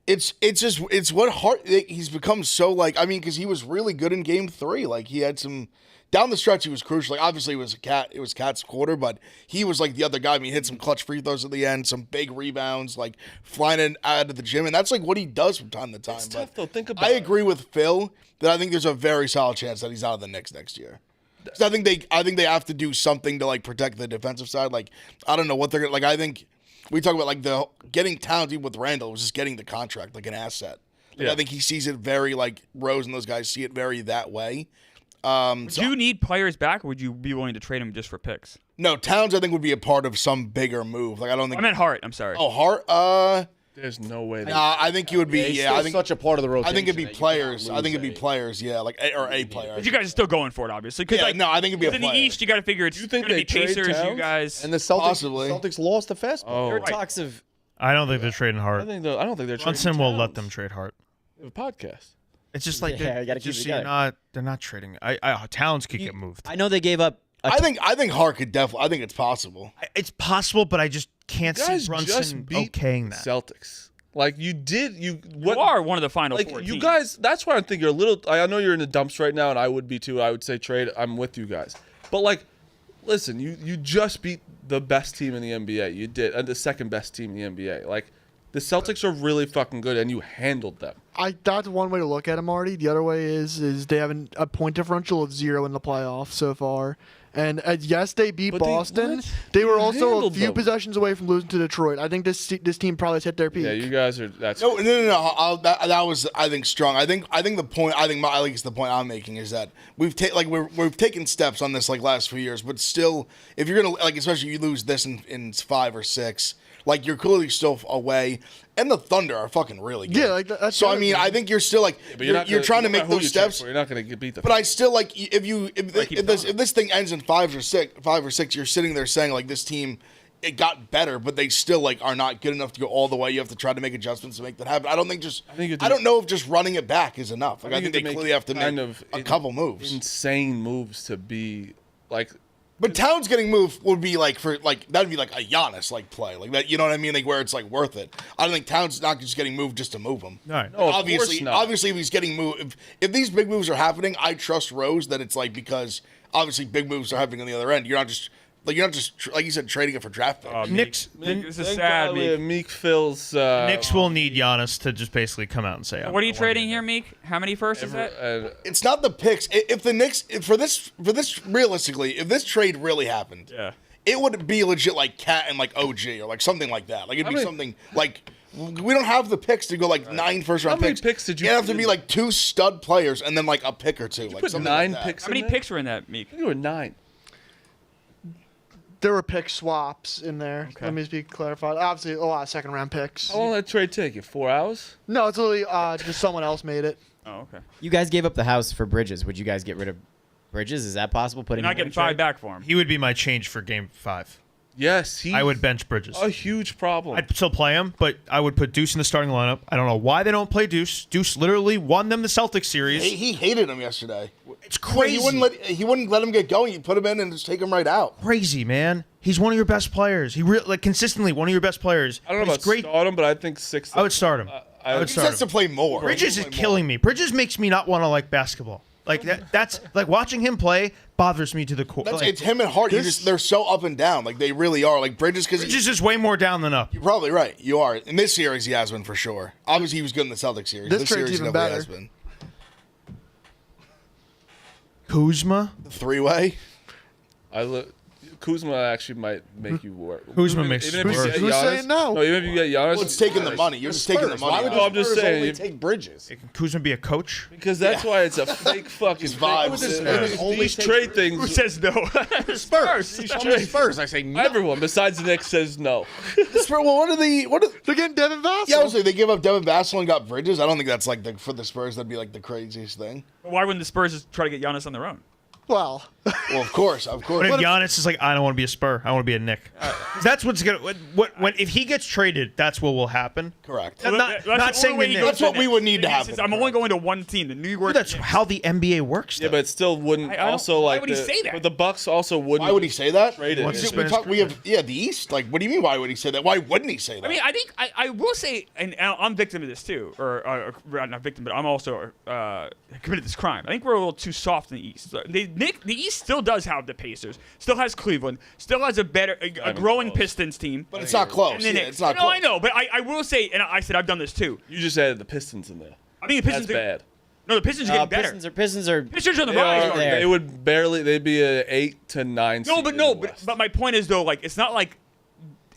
It's what Hart he's become so like. I mean, because he was really good in Game 3. Like he had some down the stretch. He was crucial. Like obviously it was Cat's quarter, but he was like the other guy. I mean, he hit some clutch free throws at the end, some big rebounds, like flying in out of the gym, and that's like what he does from time to time. It's But tough though. Think about I it. agree with Phil that I think there's a very solid chance that he's out of the Knicks next year. 'Cause I think they have to do something to like protect the defensive side. Like I don't know what they're gonna like. I think we talk about like the getting talented with Randall was just getting the contract like an asset. Like, Yeah. I think he sees it very like Rose and those guys see it very that way. Do you need players back, or would you be willing to trade him just for picks? No, Towns I think would be a part of some bigger move. Like I don't think. I meant Hart. I'm sorry. Oh, Hart. There's no way. I think he would be. He's Yeah, still I think. such a part of the rotation. I think it'd be that you players. cannot I think it'd be lose players. Yeah, like a player. But you guys are still going for it, obviously. Cause, Yeah, like, no, I think it'd be a in the player. East, you got to figure it's You think going to they be trade Pacers. You Towns? guys. And the Celtics, Possibly. Celtics lost the fastball. Oh, There were talks of I don't think they're trading I Hart. don't think they're trading Brunson will let Towns. them trade Hart. They have a podcast. It's just like Yeah, you gotta keep it together. they're not trading. Towns could get moved. I know they gave up. I think Hart could definitely. I think it's possible. It's possible, but I just can't You see guys Brunson just beat okaying that. Celtics. Like you did. You are one of the final like 4 you teams. guys. That's why I think you're a little. I know you're in the dumps right now, and I would be too. I would say trade. I'm with you guys. But like, listen, you just beat the best team in the NBA. You did, and the second best team in the NBA. Like, the Celtics are really fucking good, and you handled them. That's one way to look at it, Marty. The other way is they have a point differential of 0 in the playoffs so far. And yes, they beat But Boston. They were You also a handled few them. possessions away from losing to Detroit. I think this team probably has hit their peak. Yeah, you guys are. That's No. That was I think strong. I think the point. I think at least the point I'm making is that we've taken steps on this like last few years, but still, if you're gonna like, especially if you lose this in 5 or 6, like you're clearly still away. And the Thunder are fucking really good. Yeah, like that's so. the I other mean, thing. I think you're still like but you're trying to no make matter who those you trade steps. for, You're not going to beat the. But I still like if this thing ends in 5 or 6, you're sitting there saying like this team, it got better, but they still like are not good enough to go all the way. You have to try to make adjustments to make that happen. I don't think I don't know if just running it back is enough. Like I think they clearly have to make a couple moves. Insane moves to be like. But Towns getting moved would be like that'd be like a Giannis like play like that. You know what I mean? Like where it's like worth it. I don't think Towns is not just getting moved just to move him. All right. No, of obviously, course not. obviously, if he's getting moved, if these big moves are happening, I trust Rose that it's like because obviously big moves are happening on the other end. You're not just like you said trading it for draft picks. Knicks. This is Thank sad, God we have Meek. Meek Phil's. Knicks will need Giannis to just basically come out and say, What are you trading here, Meek? How many firsts is that? It's not the picks. If the Knicks for this realistically, if this trade really happened, Yeah. it would be legit like Cat and like OG or like something like that. Like it'd be something like we don't have the picks to go like 9 first-round How many picks. picks did you It'd have to put be in? like 2 stud players and then like a pick or 2. Like put something 9 like that. picks. How many in there? picks were in that, Meek? You were 9. There were pick swaps in there. Let me just be clarified. Obviously, a lot of second-round picks. How long did that trade take you? 4 hours? No, it's literally just someone else made it. Oh, okay. You guys gave up the house for Bridges. Would you guys get rid of Bridges? Is that possible? Putting You're not him in getting a trade? 5 back for him. He would be my change for Game 5. Yes, he. I would bench Bridges. A huge problem. I'd still play him, but I would put Deuce in the starting lineup. I don't know why they don't play Deuce. Deuce literally won them the Celtics series. He hated him yesterday. It's crazy. He wouldn't let him get going. You put him in and just take him right out. Crazy, man. He's one of your best players. He consistently one of your best players. I don't know But about he's great. start him, but I think 6. I would start him. I would He start has to him. play more. Bridges is killing me. Bridges makes me not want to like basketball. Like that's like watching him play bothers me to the core. Like, It's him and Hart. They're so up and down. Like they really are. Like Bridges, because Bridges is way more down than up. you're probably right. You are. In this series, he has been for sure. Obviously, he was good in the Celtics series. This series, trade's he even definitely better. has been. Kuzma. Three-way. Kuzma actually might make you work. Kuzma makes even if you worse. get Who's Giannis, saying no? even if you get Giannis, Well, it's taking the money. You're just taking the money. Why would No, I'm just Spurs saying, only if- take Bridges? Can Kuzma be a coach? because that's why it's a fake fucking His vibes. thing. Yeah. Only These take trade Who things. says no? Spurs. Only Spurs. I say no. Everyone besides the Knicks says no. Well, what are the? They're getting Devin Vassell. Yeah, I was like, they give up Devin Vassell and got Bridges. I don't think that's like for the Spurs. That'd be like the craziest thing. Why wouldn't the Spurs just try to get Giannis on their own? Well, Well, of course. But if Giannis is like, I don't want to be a Spur, I want to be a Knick. That's what's gonna. When if he gets traded, that's what will happen. Correct. I'm not, That's the not only saying way the he Knicks. goes That's what to we Knicks. would need to He happen. says, I'm only going to one team, the New York. That's Knicks. how the NBA works. Yeah, Though. but it still wouldn't. I don't- Also, why like would he say that? But the Bucks also wouldn't. Why would he say that? Trade it. What's his We have the East. Like, what do you mean? Why would he say that? Why wouldn't he say that? I mean, I think I will say, and I'm victim of this too, or not victim, but I'm also committed this crime. I think we're a little too soft in the East. The East still does have the Pacers, still has Cleveland, still has a growing close. Pistons team. but it's not close. And the Yeah, Knicks. it's not No, close. I know, but I will say, and I said I've done this too. You just added the Pistons in there. I think the Pistons That's bad. No, the Pistons are getting better. Pistons are Pistons are on the They, rise. are, there. they would barely. They'd be a 8 to 9. No, seed but in no, the but, West. but my point is though, like it's not like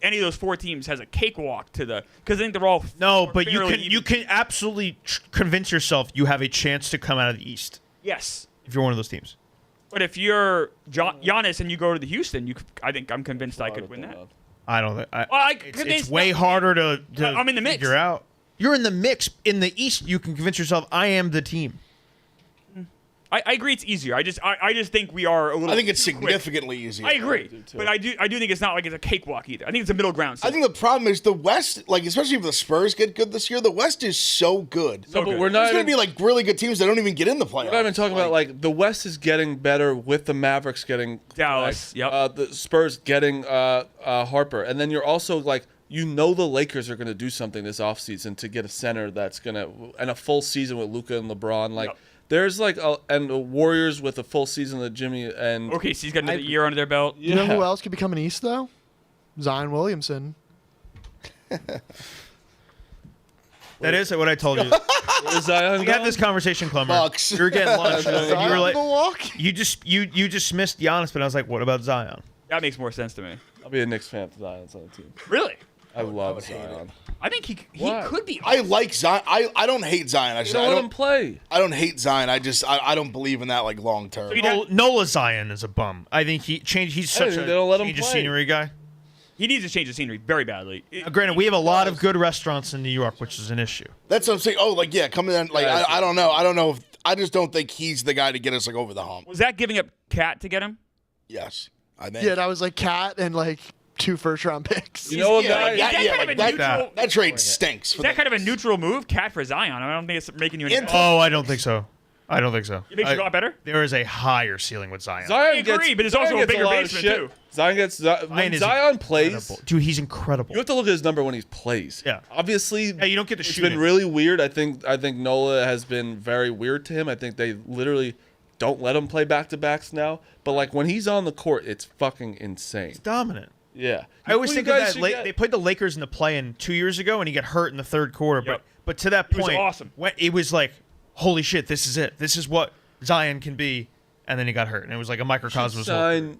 any of those four teams has a cakewalk to the because I think they're all No, but fairly you even. can absolutely convince yourself you have a chance to come out of the East Yes. if you're one of those teams. But if you're Giannis and you go to the Houston, I think I'm convinced I could win that. I don't think. It's convinced- way harder to I'm in the mix. figure out. You're in the mix. In the East, you can convince yourself, I am the team. I agree it's easier. I just think we are a little. I think it's too quick. significantly easier. I agree, too. but I do think it's not like it's a cakewalk either. I think it's a middle ground. I think the problem is the West, like especially if the Spurs get good this year, the West is so good. No, but good. we're There's not going to even, be like really good teams that don't even get in the playoffs. we're not even talking about like the West is getting better with the Mavericks getting Dallas, like, yep. the Spurs getting Harper, and then you're also like the Lakers are going to do something this offseason to get a center that's going to and a full season with Luka and LeBron like. Yep. There's like and the Warriors with a full season of Jimmy and Okay, so he's got another year under their belt. you know who else could become an East though? Zion Williamson. That is what I told you. Is Zion We had gone? this conversation, Plummer. Bucks. You were getting lunch, and you Zion were like, Milwaukee. you dismissed Giannis, but I was like, what about Zion? That makes more sense to me. I'll be a Knicks fan if Zion's on the team. Really, I love Zion. I think he Why? could be. I like Zion. I don't hate Zion. I, just, Don't I let him don't. play. I don't hate Zion. I don't believe in that like long term. Nola Zion is a bum. I think he's such think a they don't let him change of play. scenery guy. He needs to change the scenery very badly. Granted, we have a lot of good restaurants in New York, which is an issue. That's what I'm saying. Oh, like yeah, coming in. Like Yeah, I don't know. I don't know. I just don't think he's the guy to get us like over the hump. Was that giving up Cat to get him? Yes, I think. Yeah, that was like Cat and like 2 first-round picks. You know what, Yeah, guy? like that, that yeah, kind of like a that, neutral- that trade stinks. Is that kind of a neutral move, Cat for Zion? I don't think it's making you any In- better. Oh, I don't think so. I don't think so. It makes you a lot better. There is a higher ceiling with Zion. Zion I agree, but there's also Zion a gets bigger lot of basement, shit. too. Zion gets when is Zion plays. Incredible. Dude, he's incredible. You have to look at his number when he plays. Yeah. Obviously, Yeah, you don't get to it's shoot been it. really weird. I think Nola has been very weird to him. I think they literally don't let him play back-to-backs now. But like when he's on the court, it's fucking insane. dominant. Yeah. I always Who think you of guys that. should get? They played the Lakers in the play-in 2 years ago, and he got hurt in the third quarter. Yep. But to that He was point, awesome. when it was like, holy shit, this is it. This is what Zion can be. And then he got hurt, and it was like a microcosm. of his whole career. Sign.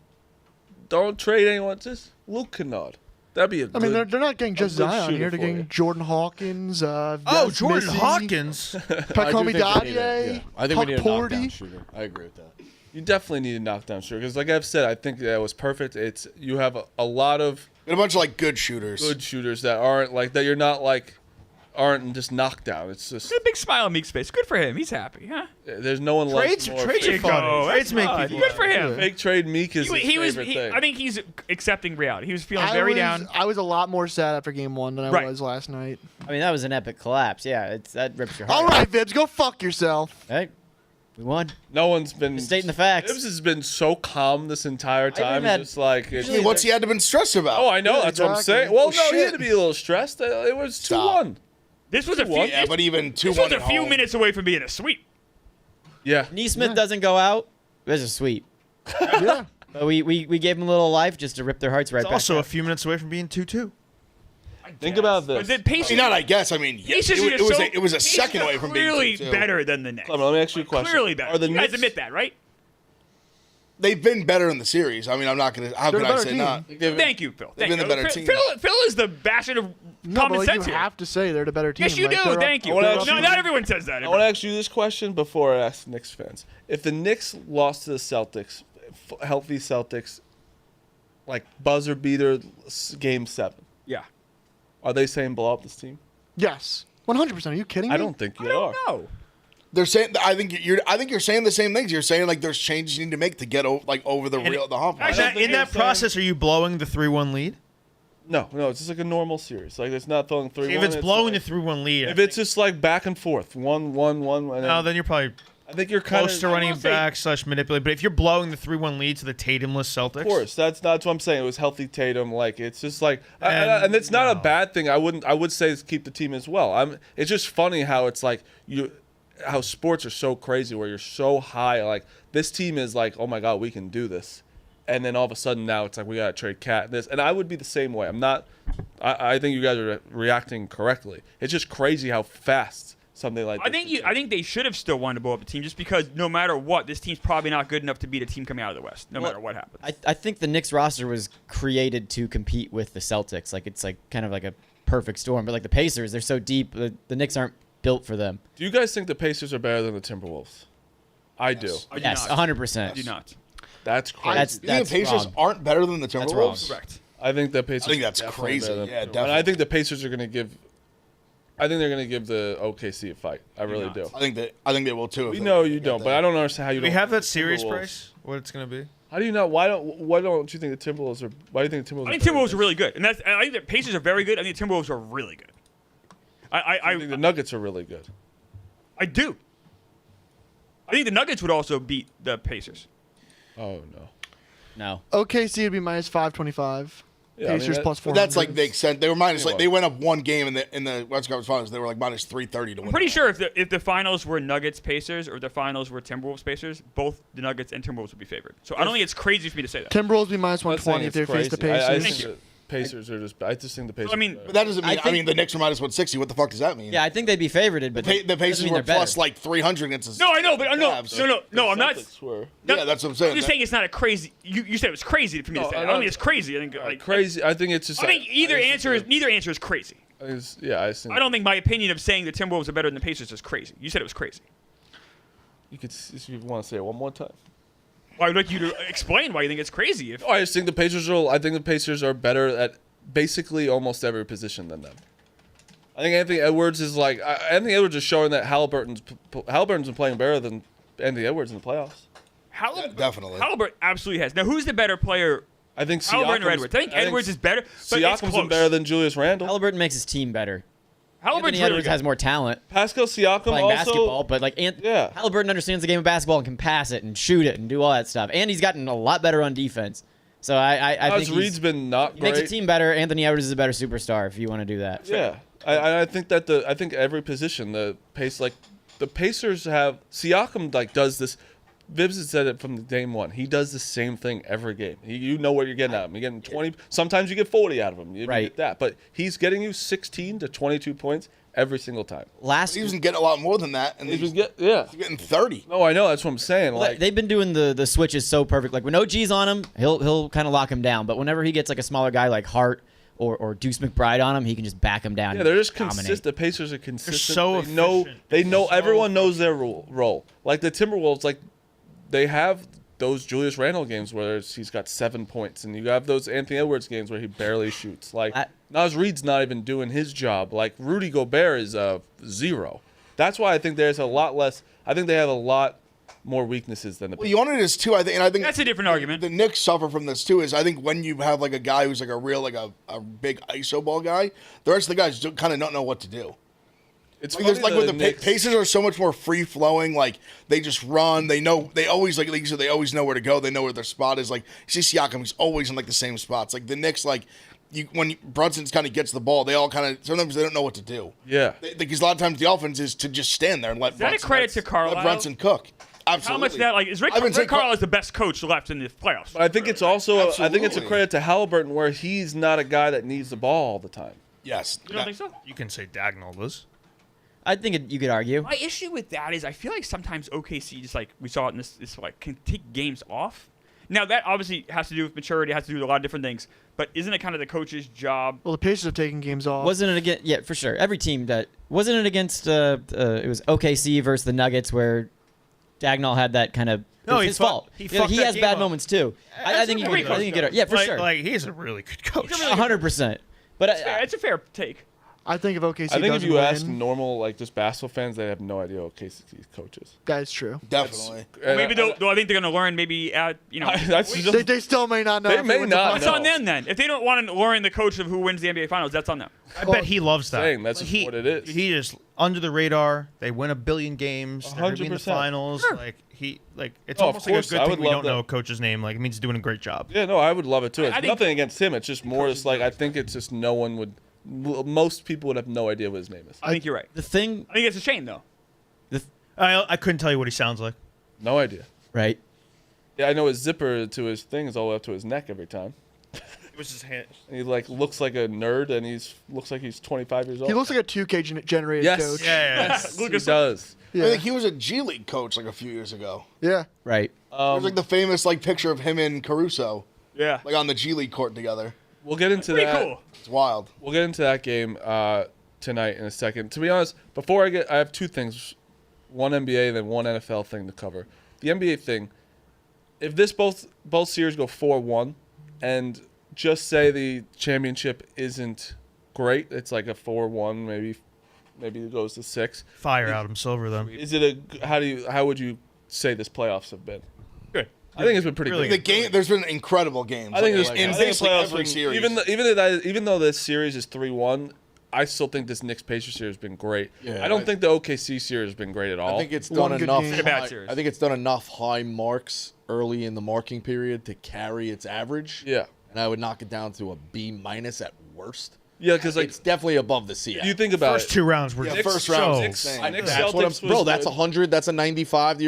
Don't trade anyone. Just Luke Kennard. That'd be a good. I mean, they're not getting just good Zion shooter here. They're for getting you. Jordan Hawkins. Oh, Vaz Jordan Missy, Hawkins. Pacomi Dadier. I think we Huck need a knockdown Porty. shooter. I agree with that. You definitely need a knockdown shooter because, like I've said, I think that was perfect. It's you have a lot of and a bunch of like good shooters. good shooters that aren't like that. You're not like aren't just knockdown. It's just A big smile on Meek's face. Good for him. He's happy, huh? there's no one Trades like more are fake, fun. Trades make fun. people Good for him. fake trade. Meek is his He was. favorite thing. I think he's accepting reality. He was feeling very down. I was a lot more sad after game 1 than I Right. was last night. I mean, that was an epic collapse. Yeah, that rips your heart. All right, Vibs, go fuck yourself. Hey, we won. no one's been Stating the facts. Tibbs has been so calm this entire time. had- Just like it's, I mean, what's he had to been stressed about? oh, I know. Yeah, That's what I'm exactly. saying. Well, Oh, no, he had shit. to be a little stressed. It was 2-1. Stop. This was a few. What? Yeah, but even 2-1 This was a at few home. minutes away from being a sweep. Yeah. Neesmith doesn't go out. There's a sweep. Yeah. But we gave them a little life just to rip their hearts right It's back also a out. few minutes away from being 2-2. Think about But this. the Pacers, not I guess. I mean, yes, Pacers it was a Pacers second are away from being clearly 2-2. better than the Knicks. Clement, let me ask you a question. Clearly better. Are the You guys Knicks- admit that, right? They've been better in the series. I mean, I'm not gonna. How They're can a I better say team. not? Thank you, Phil. They've Thank been you. the better Phil, team. Phil is the bastion of No, common but like, sense you here. have to say they're the better team. Yes, you Like, do. they're up- Thank you. I wanna No, ask you- not everyone says that. I want to ask you this question before I ask Knicks fans. If the Knicks lost to the Celtics, healthy Celtics, like buzzer beater, game 7, Yeah. are they saying blow up this team? Yes. 100%. Are you kidding me? I don't think you I don't are. know. They're saying. I think you're saying the same things. You're saying like there's changes you need to make to get over the hump. Actually, In that process, are you blowing the 3-1 lead? No, it's just like a normal series. Like it's not throwing 3-1. If it's blowing like, the 3-1 lead, if it's just like back and forth, 1-1-1, and no, then you're probably I think you're kind close to of running will say- back / manipulate. But if you're blowing the 3-1 lead to the Tatumless Celtics, Of course, that's what I'm saying. It was healthy Tatum. Like it's just like, And and it's not a no. bad thing. I would say is keep the team as well. It's just funny how it's like how sports are so crazy where you're so high. Like this team is like, oh my god, we can do this, and then all of a sudden now it's like we gotta trade Cat and this. And I would be the same way. I'm not. I think you guys are reacting correctly. It's just crazy how fast something like this. I think they should have still wanted to blow up the team just because no matter what, this team's probably not good enough to beat a team coming out of the West, no matter what happens. I think the Knicks roster was created to compete with the Celtics. Like it's like kind of like a perfect storm. But like the Pacers, they're so deep. The Knicks aren't built for them. Do you guys think the Pacers are better than the Timberwolves? I do. I do Yes, not. 100%. I do not. That's crazy. That's You think the Pacers wrong. aren't better than the That's wrong. Timberwolves? Correct. I think the Pacers. I think that's are definitely crazy. better than- Yeah, And I definitely. think the Pacers are going to give. I think they're going to give the OKC a fight. I really not. do. I think they will too. if We they- know they you get don't, there. but I don't understand how you do we don't have that think series Timberwolves- price? What it's gonna be? How do you not? Why don't you think the Timberwolves are? Why do you think the Timberwolves? I think better Timberwolves than are really good, and I think the Pacers are very good. I think the Timberwolves are really good. I think the Nuggets are really good. I do. I think the Nuggets would also beat the Pacers. Oh no. No. OKC would be minus 525. Yeah, I mean, Pacers that- plus But 400. that's like makes sense. They were minus Yeah. like they went up one game in the West Conference Finals. They were like minus 330 to win. I'm pretty sure if the finals were Nuggets Pacers or the finals were Timberwolves Pacers, both the Nuggets and Timberwolves would be favored. So I don't think it's crazy for me to say that. Timberwolves be minus I'm not saying 120 if they it's face the crazy. I Pacers. think the Pacers are just. I just think the Pacers. I mean, are But better. that doesn't mean. I I, think- mean, the Knicks are minus 160. What the fuck does that mean? Yeah, I think they'd be favorited, but The doesn't Pacers mean were they're plus better. like 300 against the No, I know, but no, Cavs. I'm not. Celtics were. Yeah, that's what I'm saying. I'm just saying it's not a crazy. You said it was crazy for me No, to say. I I know don't think it's- it's crazy. I think like Crazy. I think it's just. I think neither answer is crazy. Yeah, I think. I don't think my opinion of saying the Timberwolves are better than the Pacers is crazy. You said it was crazy. You could. If you want to say it one more time. Well, I'd like you to explain why you think it's crazy. If Oh, I just think the Pacers are. I think the Pacers are better at basically almost every position than them. I think Anthony Edwards is like. Anthony Edwards is showing that Haliburton's been playing better than Anthony Edwards in the playoffs. definitely. Haliburton absolutely has. Now, who's the better player? I think Haliburton or Edwards? I think Edwards is better, but it's Siakam's close. been better than Julius Randle. Halliburton makes his team better. Haliburton's Anthony really Edwards good. has more talent Pascal Siakam playing also. basketball, but like Yeah. Halliburton understands the game of basketball and can pass it and shoot it and do all that stuff. And he's gotten a lot better on defense. So I Naz think Reed's been not he great. makes a team better. Anthony Edwards is a better superstar if you want to do that. Yeah, I think that I think every position the Pacers have Siakam like does this. Vibbs has said it from the game one. He does the same thing every game. You know what you're getting out of him. You're getting 20. Sometimes you get 40 out of him. You Right. get that, but he's getting you 16 to 22 points every single time. Last He was getting a lot more than that, and he's Yeah. getting 30. No, I know. That's what I'm saying. Like they've been doing the switches so perfect. Like when OG's on him, he'll kind of lock him down. But whenever he gets like a smaller guy like Hart or Deuce McBride on him, he can just back him down. yeah, they're just and dominate. consistent. The Pacers are consistent. so they know. efficient. They know. So Everyone knows their role. Like the Timberwolves, like they have those Julius Randle games where he's got 7 points, and you have those Anthony Edwards games where he barely shoots. Like Naz Reed's not even doing his job. Like Rudy Gobert is a 0. That's why I think there's a lot less. I think they have a lot more weaknesses than the. Well, you wanted this too, I think, and I think That's a different argument. The Knicks suffer from this too. Is I think when you have like a guy who's like a real like a big iso ball guy, the rest of the guys kind of don't know what to do. It's Like, there's, funny like with the the Knicks- Pacers are so much more free flowing. Like they just run. They know. They always like you said. They always know where to go. They know where their spot is. Like you see Siakam, he's always in like the same spots. Like the Knicks, like when Brunson kind of gets the ball, they all kind of sometimes they don't know what to do. Yeah. Because a lot of times the offense is to just stand there and let that a Brunson, credit to Carlisle? let Brunson cook. Absolutely. How much that like is Rick Carlisle is the best coach left in the playoffs? But I think it's also I think it's a Absolutely. credit to Haliburton where he's not a guy that needs the ball all the time. Yes. You don't think so? You can say Dagnall was. I think you could argue. My issue with that is I feel like sometimes OKC just like we saw it in this like can take games off. Now that obviously has to do with maturity, has to do with a lot of different things. But isn't it kind of the coach's job? Well, the Pacers have taken games off. Wasn't it against? Yeah, for sure. Every team that wasn't it against. It was OKC versus the Nuggets where Dagnall had that kind of. No, it was he his fuck- fault. he Yeah, fucked he that has game bad up. moments too. I think you every could. I think you coach could. Yeah, for like, sure. Like he's a really good coach. 100%. But It's a fair take. I think if OKC I think if doesn't you win, ask normal like just basketball fans, they have no idea OKC's coaches. that's true. Definitely. And Maybe they'll I think they're going to learn maybe at that's just, They still may not know. They if may win the not finals. That's on them then. If they don't want to learn the coach of who wins the NBA Finals, that's on them. I bet he loves that. saying that's just what it is. He just under the radar. They win a billion games. They're gonna be in the 100%. finals. Like it's Oh, of almost like a course, good I thing would we love don't know a that. coach's name. Like it means he's doing a great job. Yeah, no, I would love it too. It's I think- nothing against him. It's just more. It's like I think it's just no one would. Most people would have no idea what his name is. I think you're right. the thing, I think it's a shame though. I couldn't tell you what he sounds like. No idea. right? Yeah, I know his zipper to his thing is all the way up to his neck every time. It was his hand. And he like looks like a nerd, and looks like he's 25 years old. He looks like a 2K generated yes, coach. Yeah. yes, he Lucas- does. Yeah. I think he was a G League coach like a few years ago. Yeah. Right. There's like the famous like picture of him and Caruso Yeah. like on the G League court together. We'll get into Pretty that. cool. It's wild. We'll get into that game tonight in a second. To be honest, before I have two things, one NBA and then one NFL thing to cover. The NBA thing, if this both series go 4-1, and just say the championship isn't great, it's like a 4-1, maybe it goes to 6. Fire Adam Silver then. Is it how would you say this playoffs have been? Good. I think it's been pretty Really good. The game, there's been incredible games. I think like, there's in I think basically playoffs every been- series. even though this series is 3-1, I still think this Knicks Pacers series has been great. Yeah, I don't think the OKC series has been great at all. I think it's One done good enough. game. It's a bad high- series. I think it's done enough high marks early in the marking period to carry its average. Yeah. And I would knock it down to a B- at worst. Yeah, because like It's definitely above the C. you think about First it. two rounds were Yeah, first so round was Knicks- insane. Knicks That's what I'm, Celtics was bro. That's good. 100. That's a 95.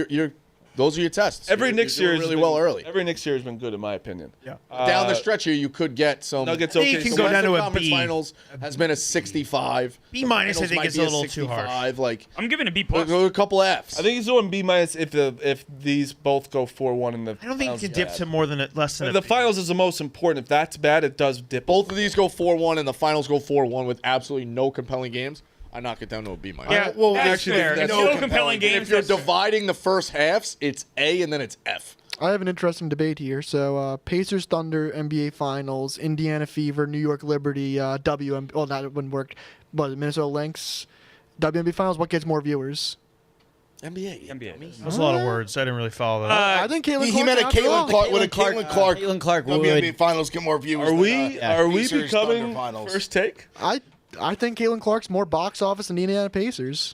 Those are your tests. Every You're Knicks doing series really has well been- early. Every Knicks series has been good in my opinion. Yeah. Down the stretch here, you could get some. Nuggets You okay. can so go West- down to Western a Conference B. Finals has been a 65. B- The I Finals think might is be a little too harsh. 65. Like I'm giving a B plus. a couple Fs. I think he's doing B- if these both go 4-1 in the. I don't think finals it can dip bad. to more than less than But a the B. finals is the most important. If that's bad, it does dip. both of these go 4-1 and the finals go 4-1 with absolutely no compelling games. I knock it down to a B-. Yeah, well, that's actually, fair. that's no no compelling compelling games. If you're that's fair. dividing the first halves, it's A and then it's F. I have an interesting debate here. So, Pacers Thunder NBA Finals, Indiana Fever, New York Liberty, WM. Well, that wouldn't work. But Minnesota Lynx, WNBA Finals. What gets more viewers? NBA. NBA. That's a lot of words. I didn't really follow that. I think Caitlin. He meant a Clark after all. Caitlin Clark. Would a Caitlin Clark Caitlin Clark WNBA would. Finals get more viewers? Are we than, are we Pacers Thunder becoming Finals? first take? I think Caitlin Clark's more box office than the Indiana Pacers.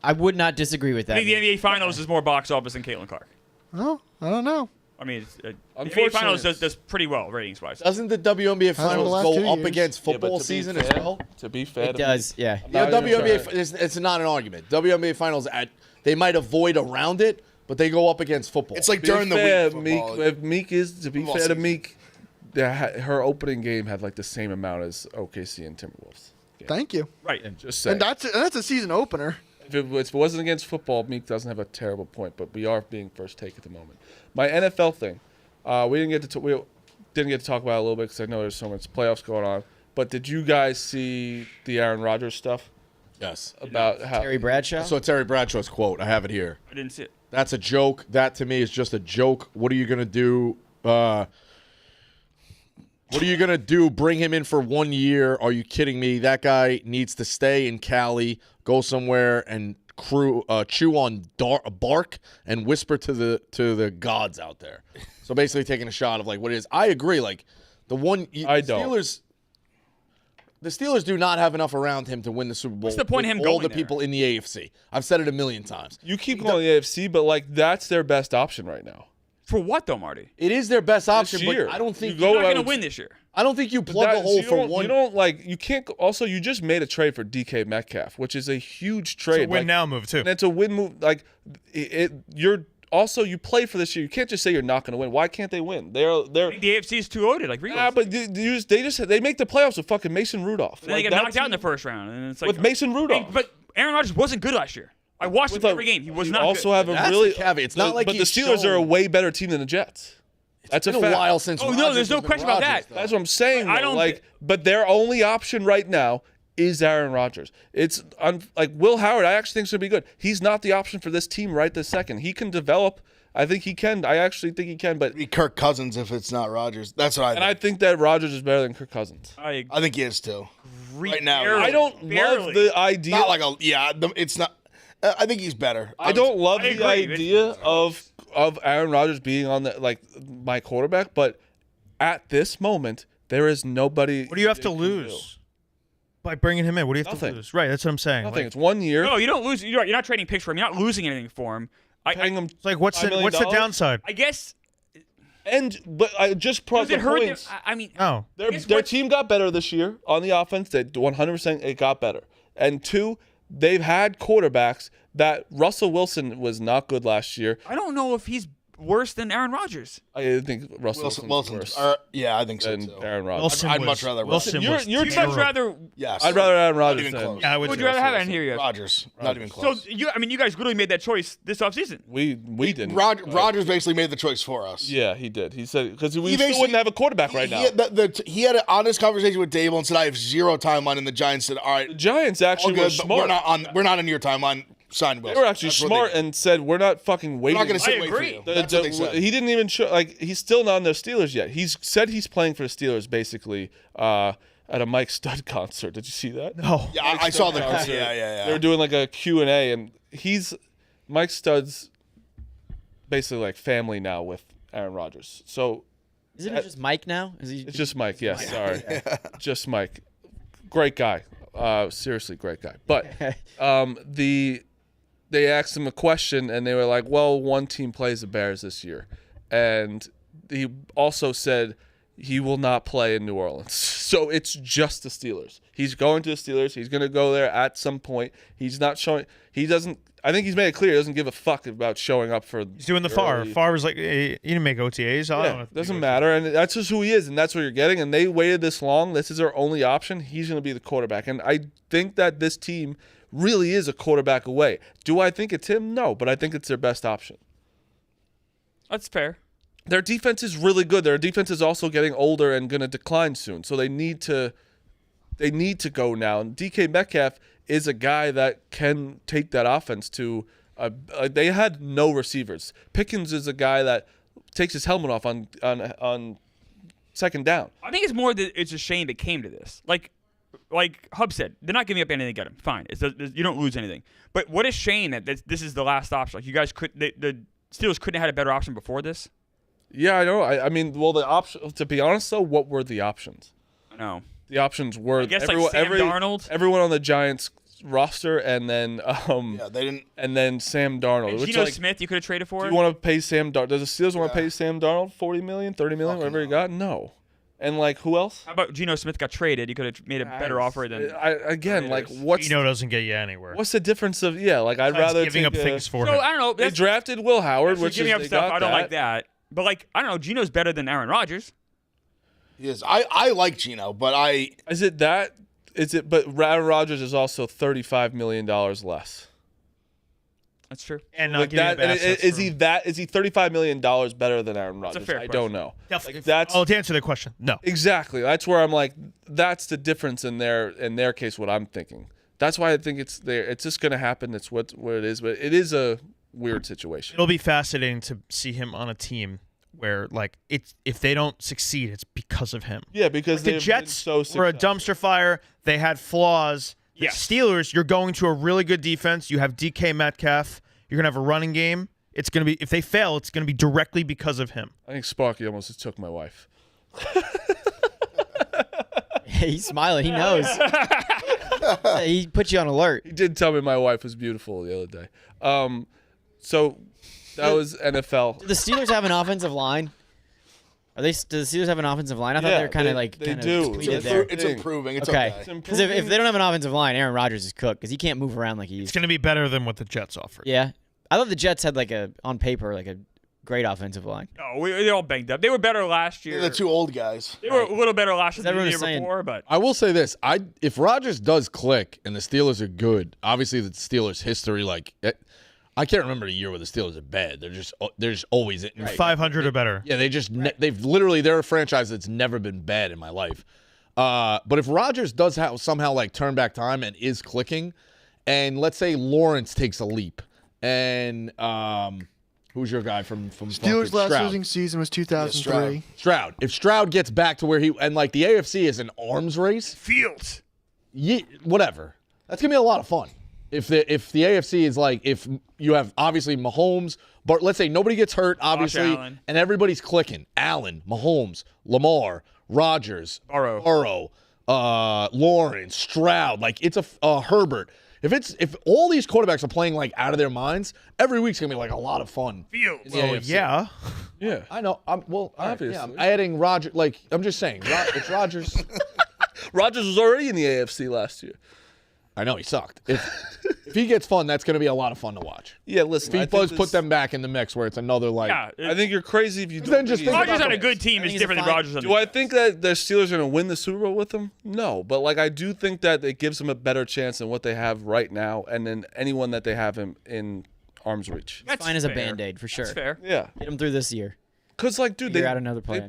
I would not disagree with I that. think the NBA Finals is more box office than Caitlin Clark. Oh, I don't know. I mean, the NBA Unfortunately, Finals does pretty well ratings wise. Doesn't the WNBA the last finals 2 go up years. against Yeah, but football to be season as fair- well? To be fair, It does, yeah. Yeah, Not even WNBA. trying. It's not an argument. WNBA finals they might avoid around it, but they go up against football. It's like Be during the fair, week. Meek, football. if Meek is to be Football fair to season. Meek, her opening game had like the same amount as OKC and Timberwolves. Thank you. Right. Just saying. And that's a season opener. If it wasn't against football, Meek doesn't have a terrible point, but we are being first take at the moment. My NFL thing, we didn't get to talk about it a little bit because I know there's so much playoffs going on. But did you guys see the Aaron Rodgers stuff yes. about how Terry Bradshaw. So Terry Bradshaw's quote. I have it here. I didn't see it. That's a joke. That to me is just a joke. What are you gonna do? What are you gonna do? Bring him in for 1 year? Are you kidding me? That guy needs to stay in Cali, go somewhere and chew on bark and whisper to the gods out there. So basically, taking a shot of like what it is. I agree. Like I don't. The Steelers do not have enough around him to win the Super Bowl. What's the point with of him all going the there? people in the AFC. I've said it a million times. you keep calling the AFC, but like that's their best option right now. For what though, Marty? It is their best option, year. but I don't think You go You're not out going with- to win this year. I don't think you plug a hole for one. You don't like. You can't. Also, you just made a trade for DK Metcalf, which is a huge trade. It's a win now move too. And it's a win move. Like you're also you play for this year. You can't just say you're not going to win. Why can't they win? They're. I think the AFC is too loaded. Like, but they make the playoffs with fucking Mason Rudolph. And they get knocked out in the first round, and it's like with Mason Rudolph. But Aaron Rodgers wasn't good last year. I watched him every game. He was not. Also good. have a That's really the caveat. It's not like but the he's Steelers are a shown- way better team than the Jets. That's It's a been fact. a while since. Oh, no, Rodgers there's no has been question about Rodgers, that. though. That's what I'm saying. I though. don't like, thi- but their only option right now is Aaron Rodgers. It's like Will Howard. I actually think is going to be good. He's not the option for this team right this second. He can develop. I think he can. I actually think he can. But Be Kirk Cousins if it's not Rodgers. That's what I think. and I think that Rodgers is better than Kirk Cousins. I I think he is too. agree. Right now, Barely. I don't Barely. love the idea. Not like a it's not. I think he's better. I don't love I the agree. idea of Aaron Rodgers being on the like my quarterback, but at this moment there is nobody. What do you have they to can lose by bringing him in? What do you have Nothing. to lose? Right, that's what I'm saying. do. Nothing. Like, It's 1 year. No, you don't lose. You're not trading picks for him. You're not losing anything for him. Paying him it's like what's $5 million? the downside? I guess. but I just brought Does the it hurt? points. I mean, No. Their guess their what's- team got better this year on the offense. They 100% it got better. And two, they've had quarterbacks that Russell Wilson was not good last year. I don't know if he's worse than Aaron Rodgers. I think Russell Wilson's worse yeah, I think so than too. Aaron Rodgers. Wilson I'd was- much rather Wilson You're- was you're You'd terrible. much rather. Yes, I'd rather Aaron Not Rodgers even than close. Yeah, I Who would you rather have in here? Yet? Rodgers. Not even close. So you guys literally made that choice this offseason. we didn't. Rodgers basically made the choice for us. Yeah, he did. He said because we He still basically- wouldn't have a quarterback right now. He had an honest conversation with Dable and said, "I have zero timeline." And the Giants said, "All right, The Giants all actually were good, but smart. we're not on your timeline. Sign Wilson." They were actually That's what smart they did. and said we're not fucking waiting. We're not going to sit I wait for agree. you. That's what they said. He didn't even show like he's still not on the Steelers yet. He's said he's playing for the Steelers basically at a Mike Stud concert. Did you see that? No. Yeah, I saw the concert. yeah. They were doing like a Q&A and Mike Stud's basically like family now with Aaron Rodgers. So Isn't it just Mike now? Is he? it's just Mike. Yes, sorry. Just Mike. Great guy. Seriously great guy. But they asked him a question and they were like, well, one team plays the Bears this year. And he also said he will not play in New Orleans. So it's just the Steelers. He's going to the Steelers. He's going to go there at some point. He's not showing. He doesn't. I think he's made it clear he doesn't give a fuck about showing up for. He's doing the Favre. early- Favre's like, hey, you didn't make OTAs. I don't Yeah, have to doesn't do matter, and that's just who he is, and that's what you're getting. And they waited this long. This is their only option. He's going to be the quarterback, and I think that this team really is a quarterback away. Do I think it's him? No, but I think it's their best option. That's fair. Their defense is really good. Their defense is also getting older and going to decline soon, so they need to go now. And DK Metcalf is a guy that can take that offense to. They had no receivers. Pickens is a guy that takes his helmet off on second down. I think it's more that it's a shame it came to this. Like Hub said, they're not giving up anything to get him. Fine, you don't lose anything. But what a shame that this is the last option. Like you guys the Steelers couldn't have had a better option before this. Yeah, I know. I mean, well, the option. To be honest, though, what were the options? I know. The options were guess, like, Sam Darnold? everyone on the Giants roster, and then Yeah, they didn't. and then Sam Darnold. And Which Geno like, Smith, you could have traded for. do you want to pay Sam Darnold? Does the Steelers want to pay Sam Darnold $40 million, $30 million, whatever he no. got? No. And like, who else? How about Geno Smith got traded? You could have made a better offer than. Like, it. what's Geno doesn't get you anywhere. what's the difference of Like, I'd Besides rather giving take up things for So him. I don't know. They That's, drafted Will Howard, that's which giving is up they stuff. got I don't that. like that. But like I don't know. Geno's better than Aaron Rodgers. He is. I like Geno, but Is it that? Is it? But Aaron Rodgers is also $35 million less. That's true. And not Like giving that, up and assets is for he him. that? Is he $35 million better than Aaron Rodgers? fair I don't question. know. Definitely. Like, that's to answer the question, no. exactly. That's where I'm like, that's the difference in their case. What I'm thinking. That's why I think it's there. It's just gonna happen. It's what it is. But it is a weird situation. It'll be fascinating to see him on a team where, like, if they don't succeed, it's because of him. Yeah, because The they've Jets been so were a successful. dumpster fire. They had flaws. The Yes. Steelers, you're going to a really good defense. You have DK Metcalf. You're going to have a running game. It's going to be, if they fail, it's going to be directly because of him. I think Sparky almost just took my wife. He's smiling. He knows. He put you on alert. He did tell me my wife was beautiful the other day. So that was NFL. Do the Steelers have an offensive line? Do the Steelers have an offensive line? I thought they were kind of like they kind do. of tweeted there. It's improving. It's Okay, okay. because if they don't have an offensive line, Aaron Rodgers is cooked because he can't move around like he It's used. going to be better than what the Jets offered. Yeah, I thought the Jets had on paper a great offensive line. No, they're all banged up. They were better last year. They're the two old guys. They were a little better last year than the Everyone year was saying- before, but I will say this: if Rodgers does click and the Steelers are good, obviously the Steelers' history, I can't remember a year where the Steelers are bad. They're just always 500 or better. Yeah, they're a franchise that's never been bad in my life. But if Rodgers does somehow turn back time and is clicking, and let's say Lawrence takes a leap, and who's your guy from Steelers' last Stroud? losing season was 2003. Stroud. If Stroud gets back to where the AFC is an arms race, Fields. whatever. That's gonna be a lot of fun. If the AFC is if you have obviously Mahomes, but let's say nobody gets hurt, obviously, Allen. and everybody's clicking. Allen, Mahomes, Lamar, Rodgers, Burrow. Lawrence, Stroud, it's a Herbert. If all these quarterbacks are playing out of their minds, every week's gonna be a lot of fun. Fields. in the AFC. Yeah. Yeah. I know. Obviously. I'm adding Rodgers. I'm just saying, it's Rodgers. Rodgers was already in the AFC last year. I know he sucked. If he gets fun, that's going to be a lot of fun to watch. Yeah, listen. If he does put them back in the mix, where it's another Yeah. I think you're crazy if you Then don't. just think think Rodgers about on a the- good team is he's different a than fine- Rodgers on Do I think that the Steelers are going to win the Super Bowl with him? No, but I do think that it gives them a better chance than what they have right now, and then anyone that they have in arm's reach. That's Fine as a fair. Band-Aid for sure. That's fair. Yeah, Get them through this year. because dude, Figure out another they plan.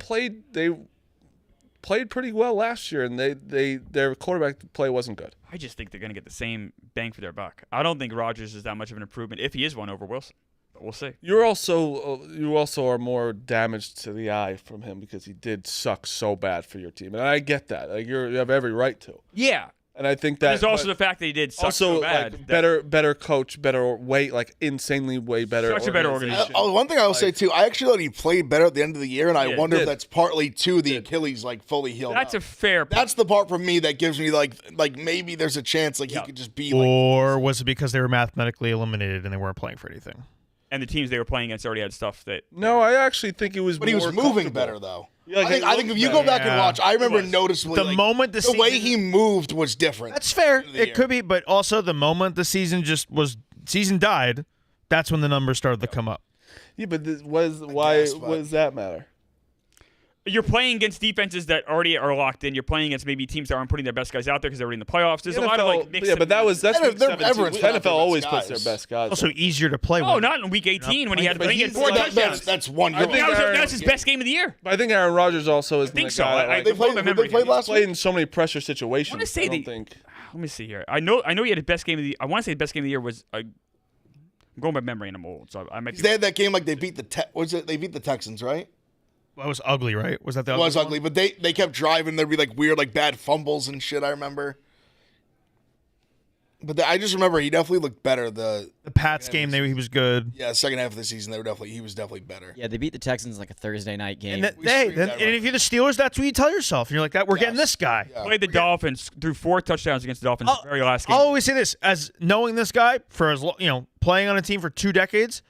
played pretty well last year, and their quarterback play wasn't good. I just think they're going to get the same bang for their buck. I don't think Rodgers is that much of an improvement if he is one over Wilson. But we'll see. You also are more damaged to the eye from him because he did suck so bad for your team, and I get that. You have every right to. Yeah. And I think that There's also the fact that he did suck also so bad. better coach, better way, insanely way better. Such a better organization. One thing I will say too, I actually thought he played better at the end of the year, and I Yeah, wonder did. if that's partly too the Achilles fully healed. That's up. a fair point. That's the part for me that gives me maybe there's a chance he could just be Or was it because they were mathematically eliminated and they weren't playing for anything? And the teams they were playing against already had stuff that. No, I actually think it was. But he was more moving comfortable. better though. Yeah, I think if you go back and watch, I remember noticeably The moment the way season- he moved was different. That's fair. the It year. could be, but also the moment the season season died, that's when the numbers started to come up. Yeah, but guess, what but- does that matter? You're playing against defenses that already are locked in. You're playing against maybe teams that aren't putting their best guys out there because they're already in the playoffs. There's a lot of mixed. yeah, but that's They're- week they're- 17. everyone's putting out NFL their always best puts guys. their best guys. Also easier to play. Oh, when- not in week 18 when he had but he had he's 4 like- touchdowns. That's one. I Year. think That Aaron- was his best game of the year. But I think Aaron Rodgers also is. I think the so. guy, I They don't played. remember They played last played week. in so many pressure situations. I wanna say don't think. Let me see here. I know he had his best game of the. I want to say the best game of the year was. I'm going by memory and I'm old, so I might. Be, They had that game they beat They beat the Texans, right? That was ugly, right? Was that the It was one? ugly, but they kept driving. There'd be weird bad fumbles and shit. I remember. But I just remember he definitely looked better. The Pats game, he was good. second half of the season, he was definitely better. Yeah, they beat the Texans a Thursday night game. And, We streamed that and if you're the Steelers, that's what you tell yourself. You're like, that we're getting this guy. Yeah. played the Dolphins, threw 4 touchdowns against the Dolphins the very last game. I'll always say this: as knowing this guy for playing on a team for 2 decades,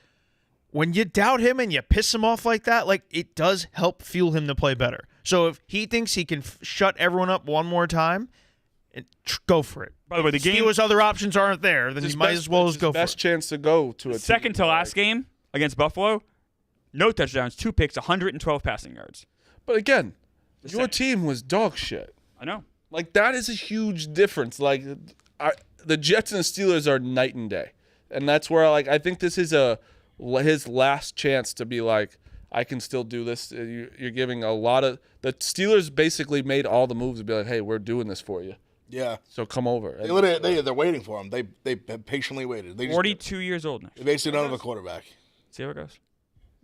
when you doubt him and you piss him off like that, it does help fuel him to play better. So if he thinks he can shut everyone up one more time, go for it. By the way, the game Steelers' other options aren't there, then you might as well just go for best it. chance to go to a second team. to last game against Buffalo, no touchdowns, 2 picks, 112 passing yards. But again, your same. team was dog shit. I know. That is a huge difference. The Jets and the Steelers are night and day, and that's where I think this is his last chance to be I can still do this. You're giving a lot of the Steelers basically made all the moves to be hey, we're doing this for you. Yeah, So come over. they're waiting for him. They patiently waited. They just 42 years old next They year. basically don't have a quarterback. See how it goes.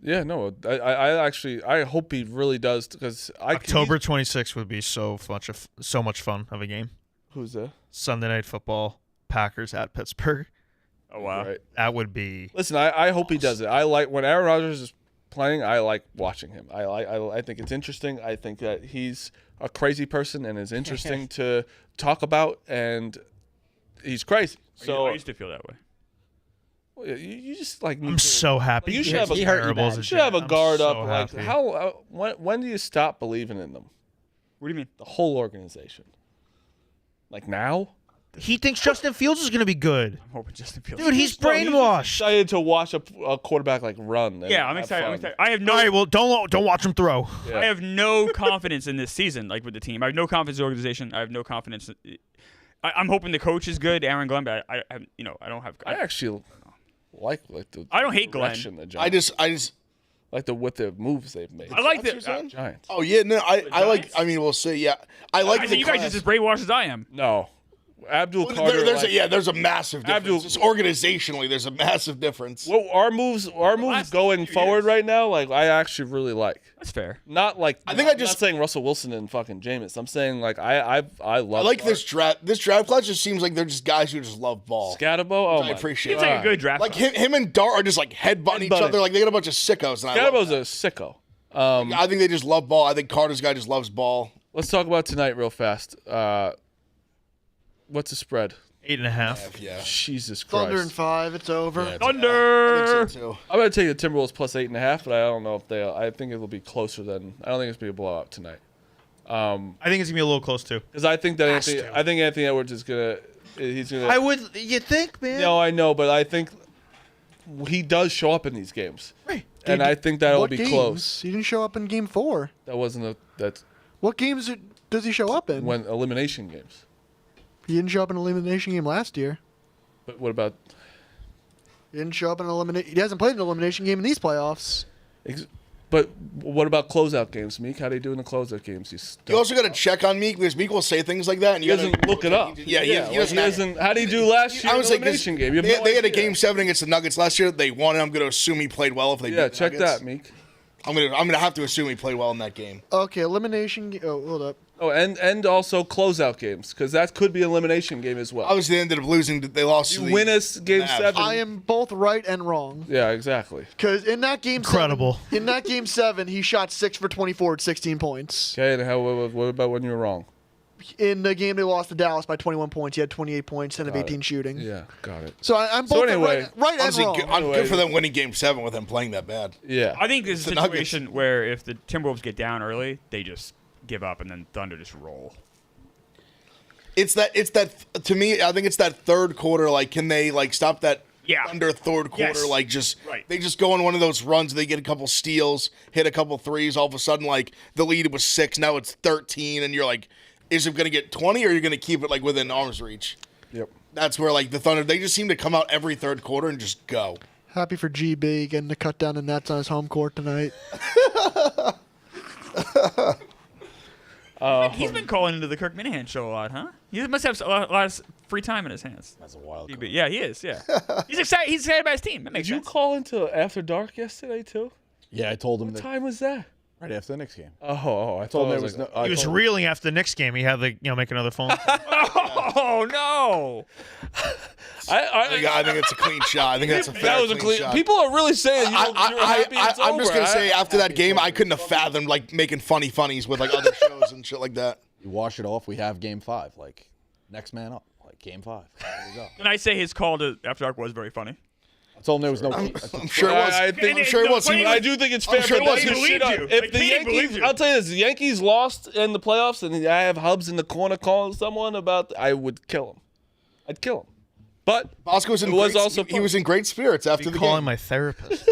Yeah, no, I hope he really does because October 26th would be so much fun of a game. Who's that? Sunday Night Football, Packers at Pittsburgh. Oh, wow. Right. That would be. Listen, I hope he does it. I like when Aaron Rodgers is playing. I like watching him. I think it's interesting. I think that he's a crazy person and is interesting to talk about, and he's crazy. So I used to feel that way. You just like. I'm so happy. You should have a He hurt you terrible bad. as a You should have a Jet. I'm guard so up. Like happy. how? When do you stop believing in them? What do you mean? The whole organization. Like now? He thinks Justin Fields is going to be good. I'm hoping Justin Fields. Dude, he's Bro, he's brainwashed. excited to watch a quarterback like run. and Yeah, I'm have excited. I'm fun. excited. I have no. All right, well, don't watch him throw. Yeah. I have no confidence in this season, like with the team. I have no confidence in the organization. I have no confidence. I'm hoping the coach is good, Aaron Glenn, but I don't have. I actually like the. I don't hate Glenn. direction the I Giants- just. like the with the moves they've made. I like That's what you're the. saying? Giants. Oh yeah, no, I like. Giants? I mean, we'll see. Yeah, I like I the think you guys are class. just as brainwashed as I am. No, Abdul Carter. There's a massive difference. Abdul- Just organizationally, there's a massive difference. Well, our moves last going few forward years. right now, like I actually really like. That's fair. Not like I think I I'm just- not saying Russell Wilson and fucking Jameis. I'm saying like I love. I like this draft. This draft class just seems like they're just guys who just love ball. Scatterbo. Oh I my appreciate It's it. like a good draft. Like class. him and Dart are just like headbutting each Headbutting. other. Like they got a bunch of sickos. And I love Scatterbo's a sicko. I think they just love ball. I think Carter's guy just loves ball. Let's talk about tonight real fast. What's the spread? 8.5. Yeah. Jesus Thunder Christ. and 5. It's over. Yeah, Thunder. I think so too. I'm gonna take the Timberwolves plus 8.5, but I don't know if they. I think it'll be closer than. I don't think it's gonna be a blowout tonight. I think it's going to be a little close, too. Because I think that Has Anthony. to. I think Anthony Edwards is gonna. He's gonna. You think, man? No, I know, but I think he does show up in these games, Right. and I think that'll What be games? close. He didn't show up in Game 4. That wasn't a. That's What games does he show up in? when elimination games. He didn't show up in an elimination game last year. But what about? He didn't show up in an elimination. He hasn't played an elimination game in these playoffs. But what about closeout games, Meek? How do you do in the closeout games? You also got to check on Meek because Meek will say things like that, and He you doesn't gotta look it up. Yeah, he like, doesn't. How do you do last year? I in would the say 'cause elimination game. You have they, no they had a idea. Game 7 against the Nuggets last year. They won. I'm going to assume he played well if they Yeah, beat the check Nuggets. that, Meek. I'm gonna have to assume he played well in that game. Okay, elimination. Oh, hold up. Oh, and also closeout games because that could be an elimination game as well. Obviously, they ended up losing. They lost. You to the win us game Mavs. 7. I am both right and wrong. Yeah, exactly. Because in that game, Incredible. In that game 7, he shot 6 for 24 at 16 points. Okay, and what about when you were wrong? In the game they lost to Dallas by 21 points, he had 28 points, 10 of Got it. 18 shooting. Yeah, got it. So I'm So both anyway, right and Honestly, wrong. I'm Anyway. good for them winning Game 7 with him playing that bad. Yeah. I think this is a The Nuggets. situation where if the Timberwolves get down early, they just give up and then Thunder just roll. It's that. To me, I think it's that third quarter. Like, can they stop that? Yeah. Under third quarter, Yes. Right. They just go on one of those runs. They get a couple steals, hit a couple threes. All of a sudden, the lead was 6, now it's 13, and you're like, is it going to get 20 or are you going to keep it within arm's reach? Yep. That's where the Thunder, they just seem to come out every third quarter and just go. Happy for GB getting to cut down the nets on his home court tonight. He's been calling into the Kirk Minahan show a lot, huh? He must have a lot of free time in his hands. That's a wild. DB. Yeah, he is. Yeah, he's excited. He's excited about his team. That makes Did you sense. call into After Dark yesterday too? Yeah, I told him What that time was that? right after the Knicks game. Oh, I I told thought him it there was no. He was reeling after the Knicks game. He had to make another phone call. Oh no! I think it's a clean shot. I think that's a fair that was a clean clean. shot. People are really saying you were happy it's I'm just over. gonna say after that game, I couldn't have fathomed making funnies with other shows and shit like that. You wash it off. We have Game 5. Next man up. Game 5. There we go. Can I say his call to After Dark was very funny? I told him there was no. I'm sure it was. I think- I'm sure it was. funny I do think it's fair, sure but it that's was. the He shit believed up. you. If the He believed Yankees, you. I'll tell you this: the Yankees lost in the playoffs, and I have Hubs in the corner calling someone about. I would kill him. I'd kill him. But Bosco was in. It was great, also he fun. was in great spirits after the calling game. my therapist.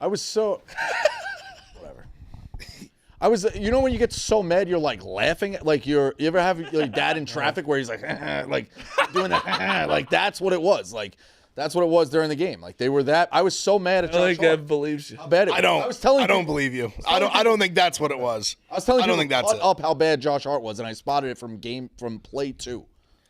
I was so. Whatever. I was. When you get so mad, you're laughing. You ever have your dad in traffic where he's doing that. That's what it was. That's what it was during the game. They were that. I was so mad at I Josh think Hart. Ev believes you. How bad it I don't. I was telling I don't people- believe you. I don't think that's what it was. I was telling I don't people think that's cut it. up how bad Josh Hart was, and I spotted it from play 2.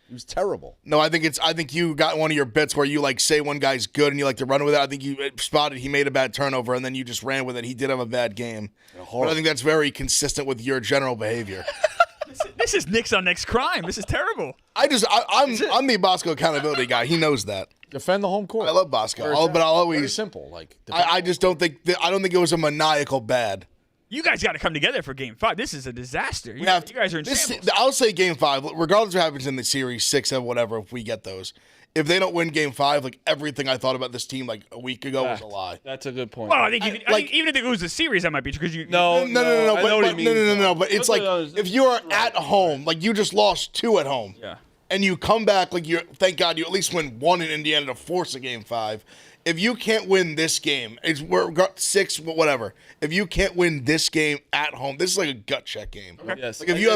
He was terrible. No, I think you got one of your bits where you say one guy's good and you like to run with it. I think you spotted he made a bad turnover and then you just ran with it. He did have a bad game. But I think that's very consistent with your general behavior. This is Knicks on next crime. This is terrible. I'm the Bosco accountability guy. He knows that. Defend the home court. I love Bosco, Very but I'll Very always. simple. I just don't think. I don't think it was a maniacal bad. You guys got to come together for Game 5. This is a disaster. You guys are in shambles. I'll say Game 5, regardless of what happens in the series 6 or whatever, if we get those, if they don't win Game 5, like everything I thought about this team like a week ago was a lie. That's a good point. Well, I think even if they lose the series, that might be true because you. No. I know what he he means, no. But it's like if you are at home, like you just lost 2 at home, and you come back, like thank God you at least win 1 in Indiana to force a Game 5. If you can't win this game, we're got 6, whatever. If you can't win this game at home, this is like a gut check game. Okay. Yes. Like if you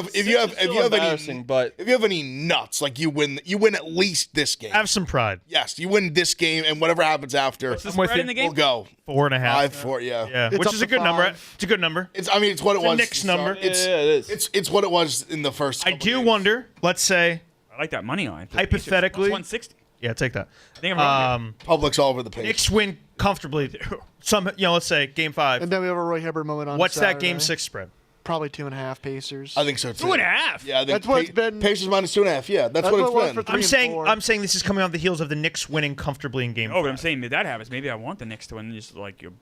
have any nuts, like you win at least this game. Have some pride. Yes, you win this game, and whatever happens after, What's the spread in the game? we'll go 4.5. 5-4. Yeah. Yeah, It's which up is a to good number. 5. It's a good number. It's what it a was. Knicks number. Yeah, it is. It's what it was in the first. I couple do games. wonder. Let's say I like that money line. Hypothetically- Plus 160. Yeah, take that. I think I'm wrong. Public's all over the page. Knicks win comfortably. Let's say Game 5. And then we have a Roy Hibbert moment on What's that Saturday. Game 6 spread? Probably 2.5 Pacers. I think so too. 2.5. Yeah, I think That's what it's been- Pacers minus 2.5. Yeah, that's what what it it's was been. for 3 I'm and saying 4. I'm saying this is coming off the heels of the Knicks winning comfortably in Game 5. But I'm saying if that happens, maybe I want the Knicks to win. Just like you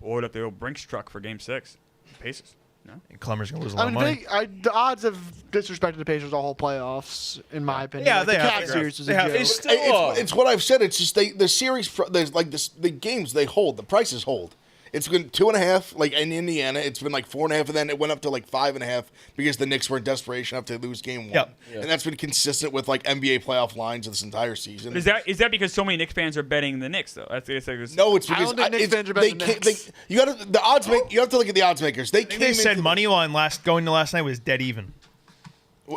load up the old Brinks truck for Game 6. Pacers. No. And Clemmer's going to lose a lot of money. The odds have disrespected the Pacers all whole playoffs, in my opinion. Yeah, Like, they the have. Cat series is They a have. joke. They still are. It's what I've said. It's just the series. There's like this. The games they hold. The prices hold. It's been 2.5, like in Indiana. It's been like 4.5, and then it went up to like 5.5 because the Knicks were in desperation after they lose Game 1. Yep. And that's been consistent with like NBA playoff lines this entire season. Is that because so many Knicks fans are betting the Knicks though? That's No, it's I because don't think Knicks it's- fans are they betting the can't. Knicks. You got to the odds make. You have to look at the odds makers. They They said money line going to last night was dead even.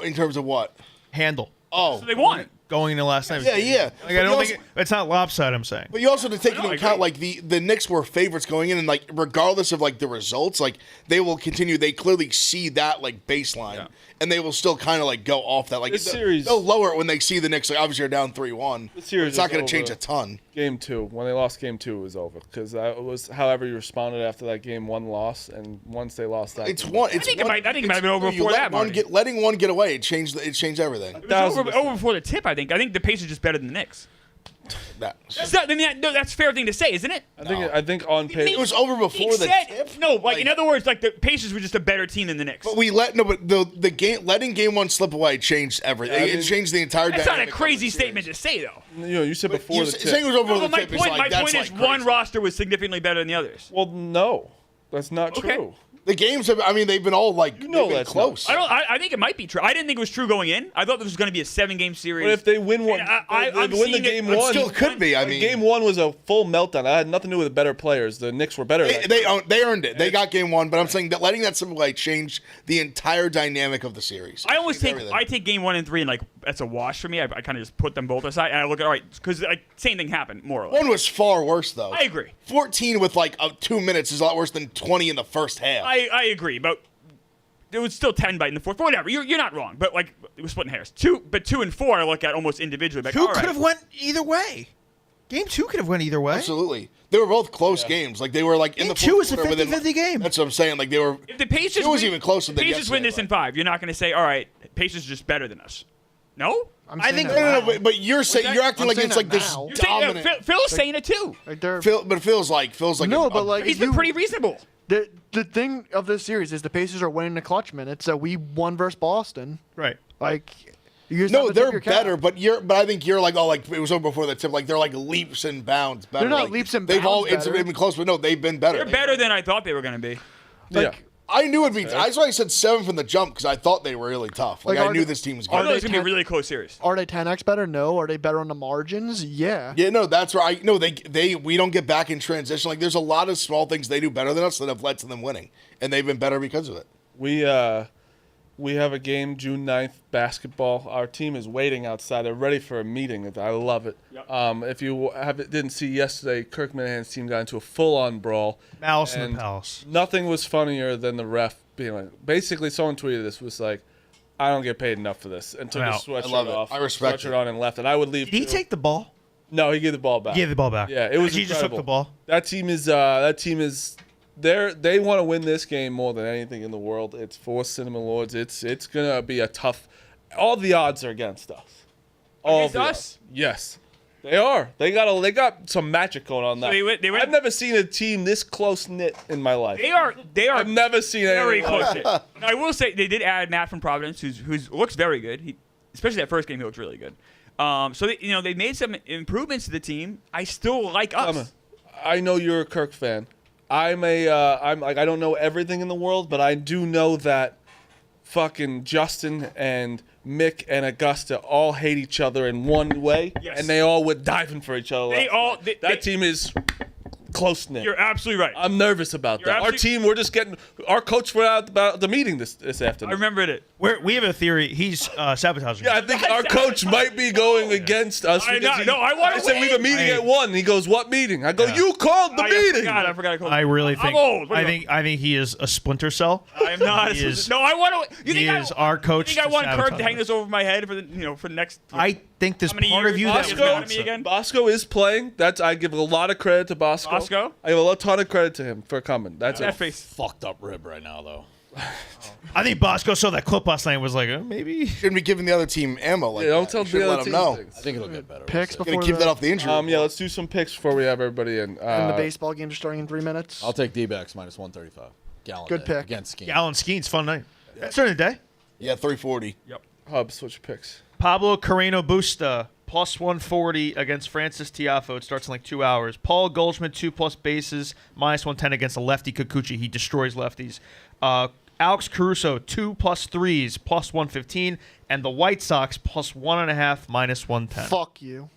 in terms of what? Handle. Oh, So they won. Going into last night was Yeah, dead yeah. even. But Like, I you don't also- think it's not lopsided, I'm saying. But you also have to take into I account agree. like the Knicks were favorites going in, and like regardless of like the results, like they will continue. They clearly see that like baseline, and they will still kind of like go off that. Like This series- they'll lower it when they see the Knicks. Like obviously, are down 3-1. This series It's not is going to change over. a ton. Game 2. When they lost Game 2, it was over because that was however you responded after that Game 1 loss, and once they lost that, It's game, one. It's I think it one, might have been over you before let that, one Marty. letting one get away. It changed everything. It was over 1,000%. before the tip. I think the Pacers are just better than the Knicks. That. That's a fair thing to say, isn't it? I think on paper It was over before the tip. No, like in other words, like the Pacers were just a better team than the Knicks. But the game letting Game 1 slip away changed everything. Yeah, I it mean- changed the entire. That's not a dynamic of crazy the statement series. to say, though. you said before the tip. Saying it was over No, the but tip is like my that's point is like one crazy. roster was significantly better than the others. Well, no, that's not Okay. true. The games have. I mean, they've been all like know they've been that's close. I think it might be true. I didn't think it was true going in. I thought this was going to be a 7-game series. But if they win one, And they I'm win the seeing it- Game it 1. Still could be. I mean, Game 1 was a full meltdown. That had nothing to do with the better players. The Knicks were better. they earned it. They got Game 1, but I'm saying that letting that slip away changed the entire dynamic of the series. I always Changed take everything. Game 1 and 3 and like that's a wash for me. I kind of just put them both aside and I look at all right because like same thing happened more or less. One was far worse though. I agree. 14 with like 2 minutes is a lot worse than 20 in the first half. I agree, but it was still 10 in the fourth. But whatever, you're not wrong. But like it was splitting hairs. 2 and 4 I look at almost individually. Like, 2 all could right. have went either way. Game 2 could have went either way. Absolutely. They were both close games. Like they were like in Game the 2 fourth is a quarter within- 50-50 game. That's what I'm saying. Like they were. If the Pacers It was win, even closer than Pacers win yesterday, this in but- 5. You're not going to say, all right, Pacers are just better than us. No? I think No, but you're saying that- you're acting I'm like saying it's like that this now. You're saying, dominant. Phil's saying it too. Like they're But it feels like no, a- but like He's if been you- pretty reasonable. the thing of this series is the Pacers are winning the clutch minutes. So we won versus Boston. Right. Like you just No, have to tip they're your cap. better, but I think you're like, oh, like it was over before the tip. Like they're like leaps and bounds better. They're not Like, leaps and They've all bounds it's better. been close, but no, they've been better. They're better than I thought they were going to be. Yeah. I knew it'd be. That's why I said 7 from the jump because I thought they were really tough. Like Like, I are knew they- this team was I good. thought it was they going to be a 10 really close series. Are they 10x better? No. Are they better on the margins? Yeah. Yeah, no, that's right. No, we don't get back in transition. Like there's a lot of small things they do better than us that have led to them winning, and they've been better because of it. We have a game June 9th, basketball. Our team is waiting outside. They're ready for a meeting. I love it. Yep. If you didn't see yesterday, Kirk Minahan's team got into a full-on brawl. Malice in And the palace. Nothing was funnier than the ref being like, basically someone tweeted this, was like, I don't get paid enough for this, and took I'm his out. sweatshirt I love it. off, I respect sweatshirt it. on and left, and I would leave. Did he too. take the ball? No, he gave the ball back. He gave the ball back. Yeah, it was He just took the incredible. ball. That team is they want to win this game more than anything in the world. It's for Cinema Lords. It's gonna be a tough. All the odds are against us. All Against the us? odds. Yes, they are. They got some magic going on that. they went- I've never seen a team this close knit in my life. They are I've never seen very anything like close. it. Now, I will say they did add Matt from Providence, who's looks very good. Especially that first game, he looked really good. So they made some improvements to the team. I still like us. I know you're a Kirk fan. I'm like, I don't know everything in the world, but I do know that fucking Justin and Mick and Augusta all hate each other in one way, Yes. and they all were diving for each other. That team is close knit. You're absolutely right. I'm nervous about that. Our team, we're just getting our coach went out about the meeting this afternoon. I remembered it. We have a theory. He's sabotaging. Yeah, I think our coach might be going against us. I said we have a meeting at 1. He goes, "What meeting?" I go, "You called the meeting." I forgot to call. I really think. I'm old. I think he is a splinter cell. I'm not. No, I want to. He is our coach. You think I want Kirk to hang this over my head for the next? I think there's How many part of years? you that Bosco? Bosco is playing. I give a lot of credit to Bosco. Bosco? I give a ton of credit to him for coming. That's That it. face. Fucked up rib right now, though. I think Bosco saw that clip last night and was like, maybe. Shouldn't be giving the other team ammo like Don't that. tell You should the let other them team know. things. I think it'll get better. Picks Gonna before keep that the, off the injury. Yeah, let's do some picks before we have everybody in. and the baseball games are starting in 3 minutes. I'll take D-backs minus 135. Gallon Good day pick. against Skeen. Gallon Skeen's fun night. That's during the day. Yeah, 340. Hubs, what's your picks? Pablo Carreno Busta plus 140 against Francis Tiafoe. It starts in like 2 hours. Paul Goldschmidt 2+ bases minus 110 against a lefty Kikuchi. He destroys lefties. Alex Caruso 2+ threes plus 115, and the White Sox plus 1.5 minus 110. Fuck you.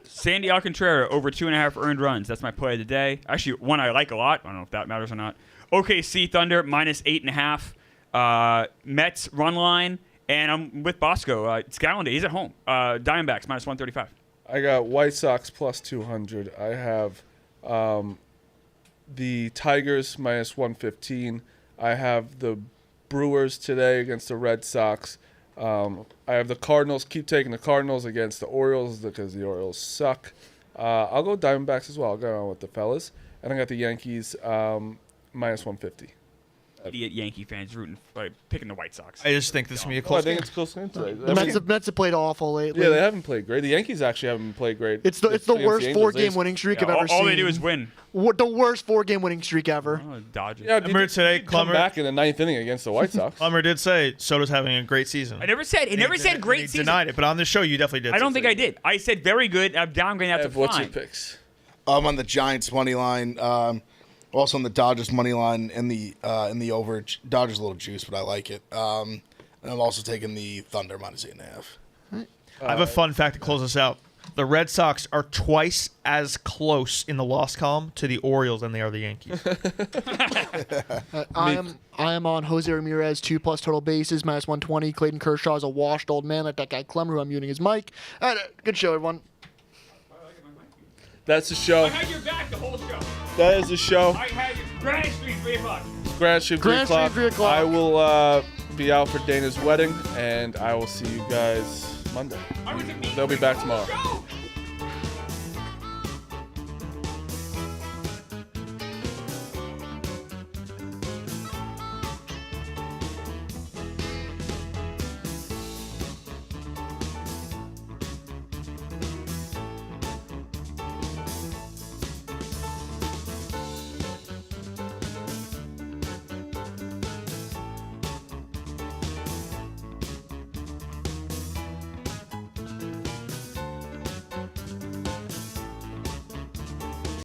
Sandy Alcantara over 2.5 earned runs. That's my play of the day. Actually, one I like a lot. I don't know if that matters or not. OKC Thunder minus 8.5. Mets run line, and I'm with Bosco. It's Gallon Day. He's at home. Diamondbacks minus 135. I got White Sox plus 200. I have the Tigers minus 115. I have the Brewers today against the Red Sox. I have the Cardinals. Keep taking the Cardinals against the Orioles because the Orioles suck. I'll go Diamondbacks as well. I'll go on with the fellas. And I got the Yankees minus 150. Idiot Yankee fans picking the White Sox. I just think this is going to be a Oh, I close think game. it's close game today. The Mets have played awful lately. Yeah, they haven't played great. The Yankees actually haven't played great. It's the against worst the Angels. 4-game winning streak I've ever seen. All they do is win. The worst 4-game winning streak ever. Oh, Dodgers. Yeah, Remember today, come Clummer- back in the 9th inning against the White Sox. Plummer did say Soto's having a great season. I never said. He never said great He season. denied it, but on this show, you definitely did. I don't think I did. I said very good. I'm downgrading that to Ev, what's your fine. picks? I'm on the Giants money line. Also on the Dodgers money line in the over. Dodgers a little juice, but I like it. And I'm also taking the Thunder minus 8.5. I have a fun fact to close us out. The Red Sox are twice as close in the loss column to the Orioles than they are the Yankees. I am on Jose Ramirez 2+ total bases minus 120. Clayton Kershaw is a washed old man like that guy Clemmer who I'm muting his mic. Good show, everyone. That's the show. I had your back the whole show. That is the show. I had your Grand Street 3 o'clock. Grand Street 3 Grand Street, o'clock. 3 o'clock. I will be out for Dana's wedding, and I will see you guys Monday. They'll be back tomorrow.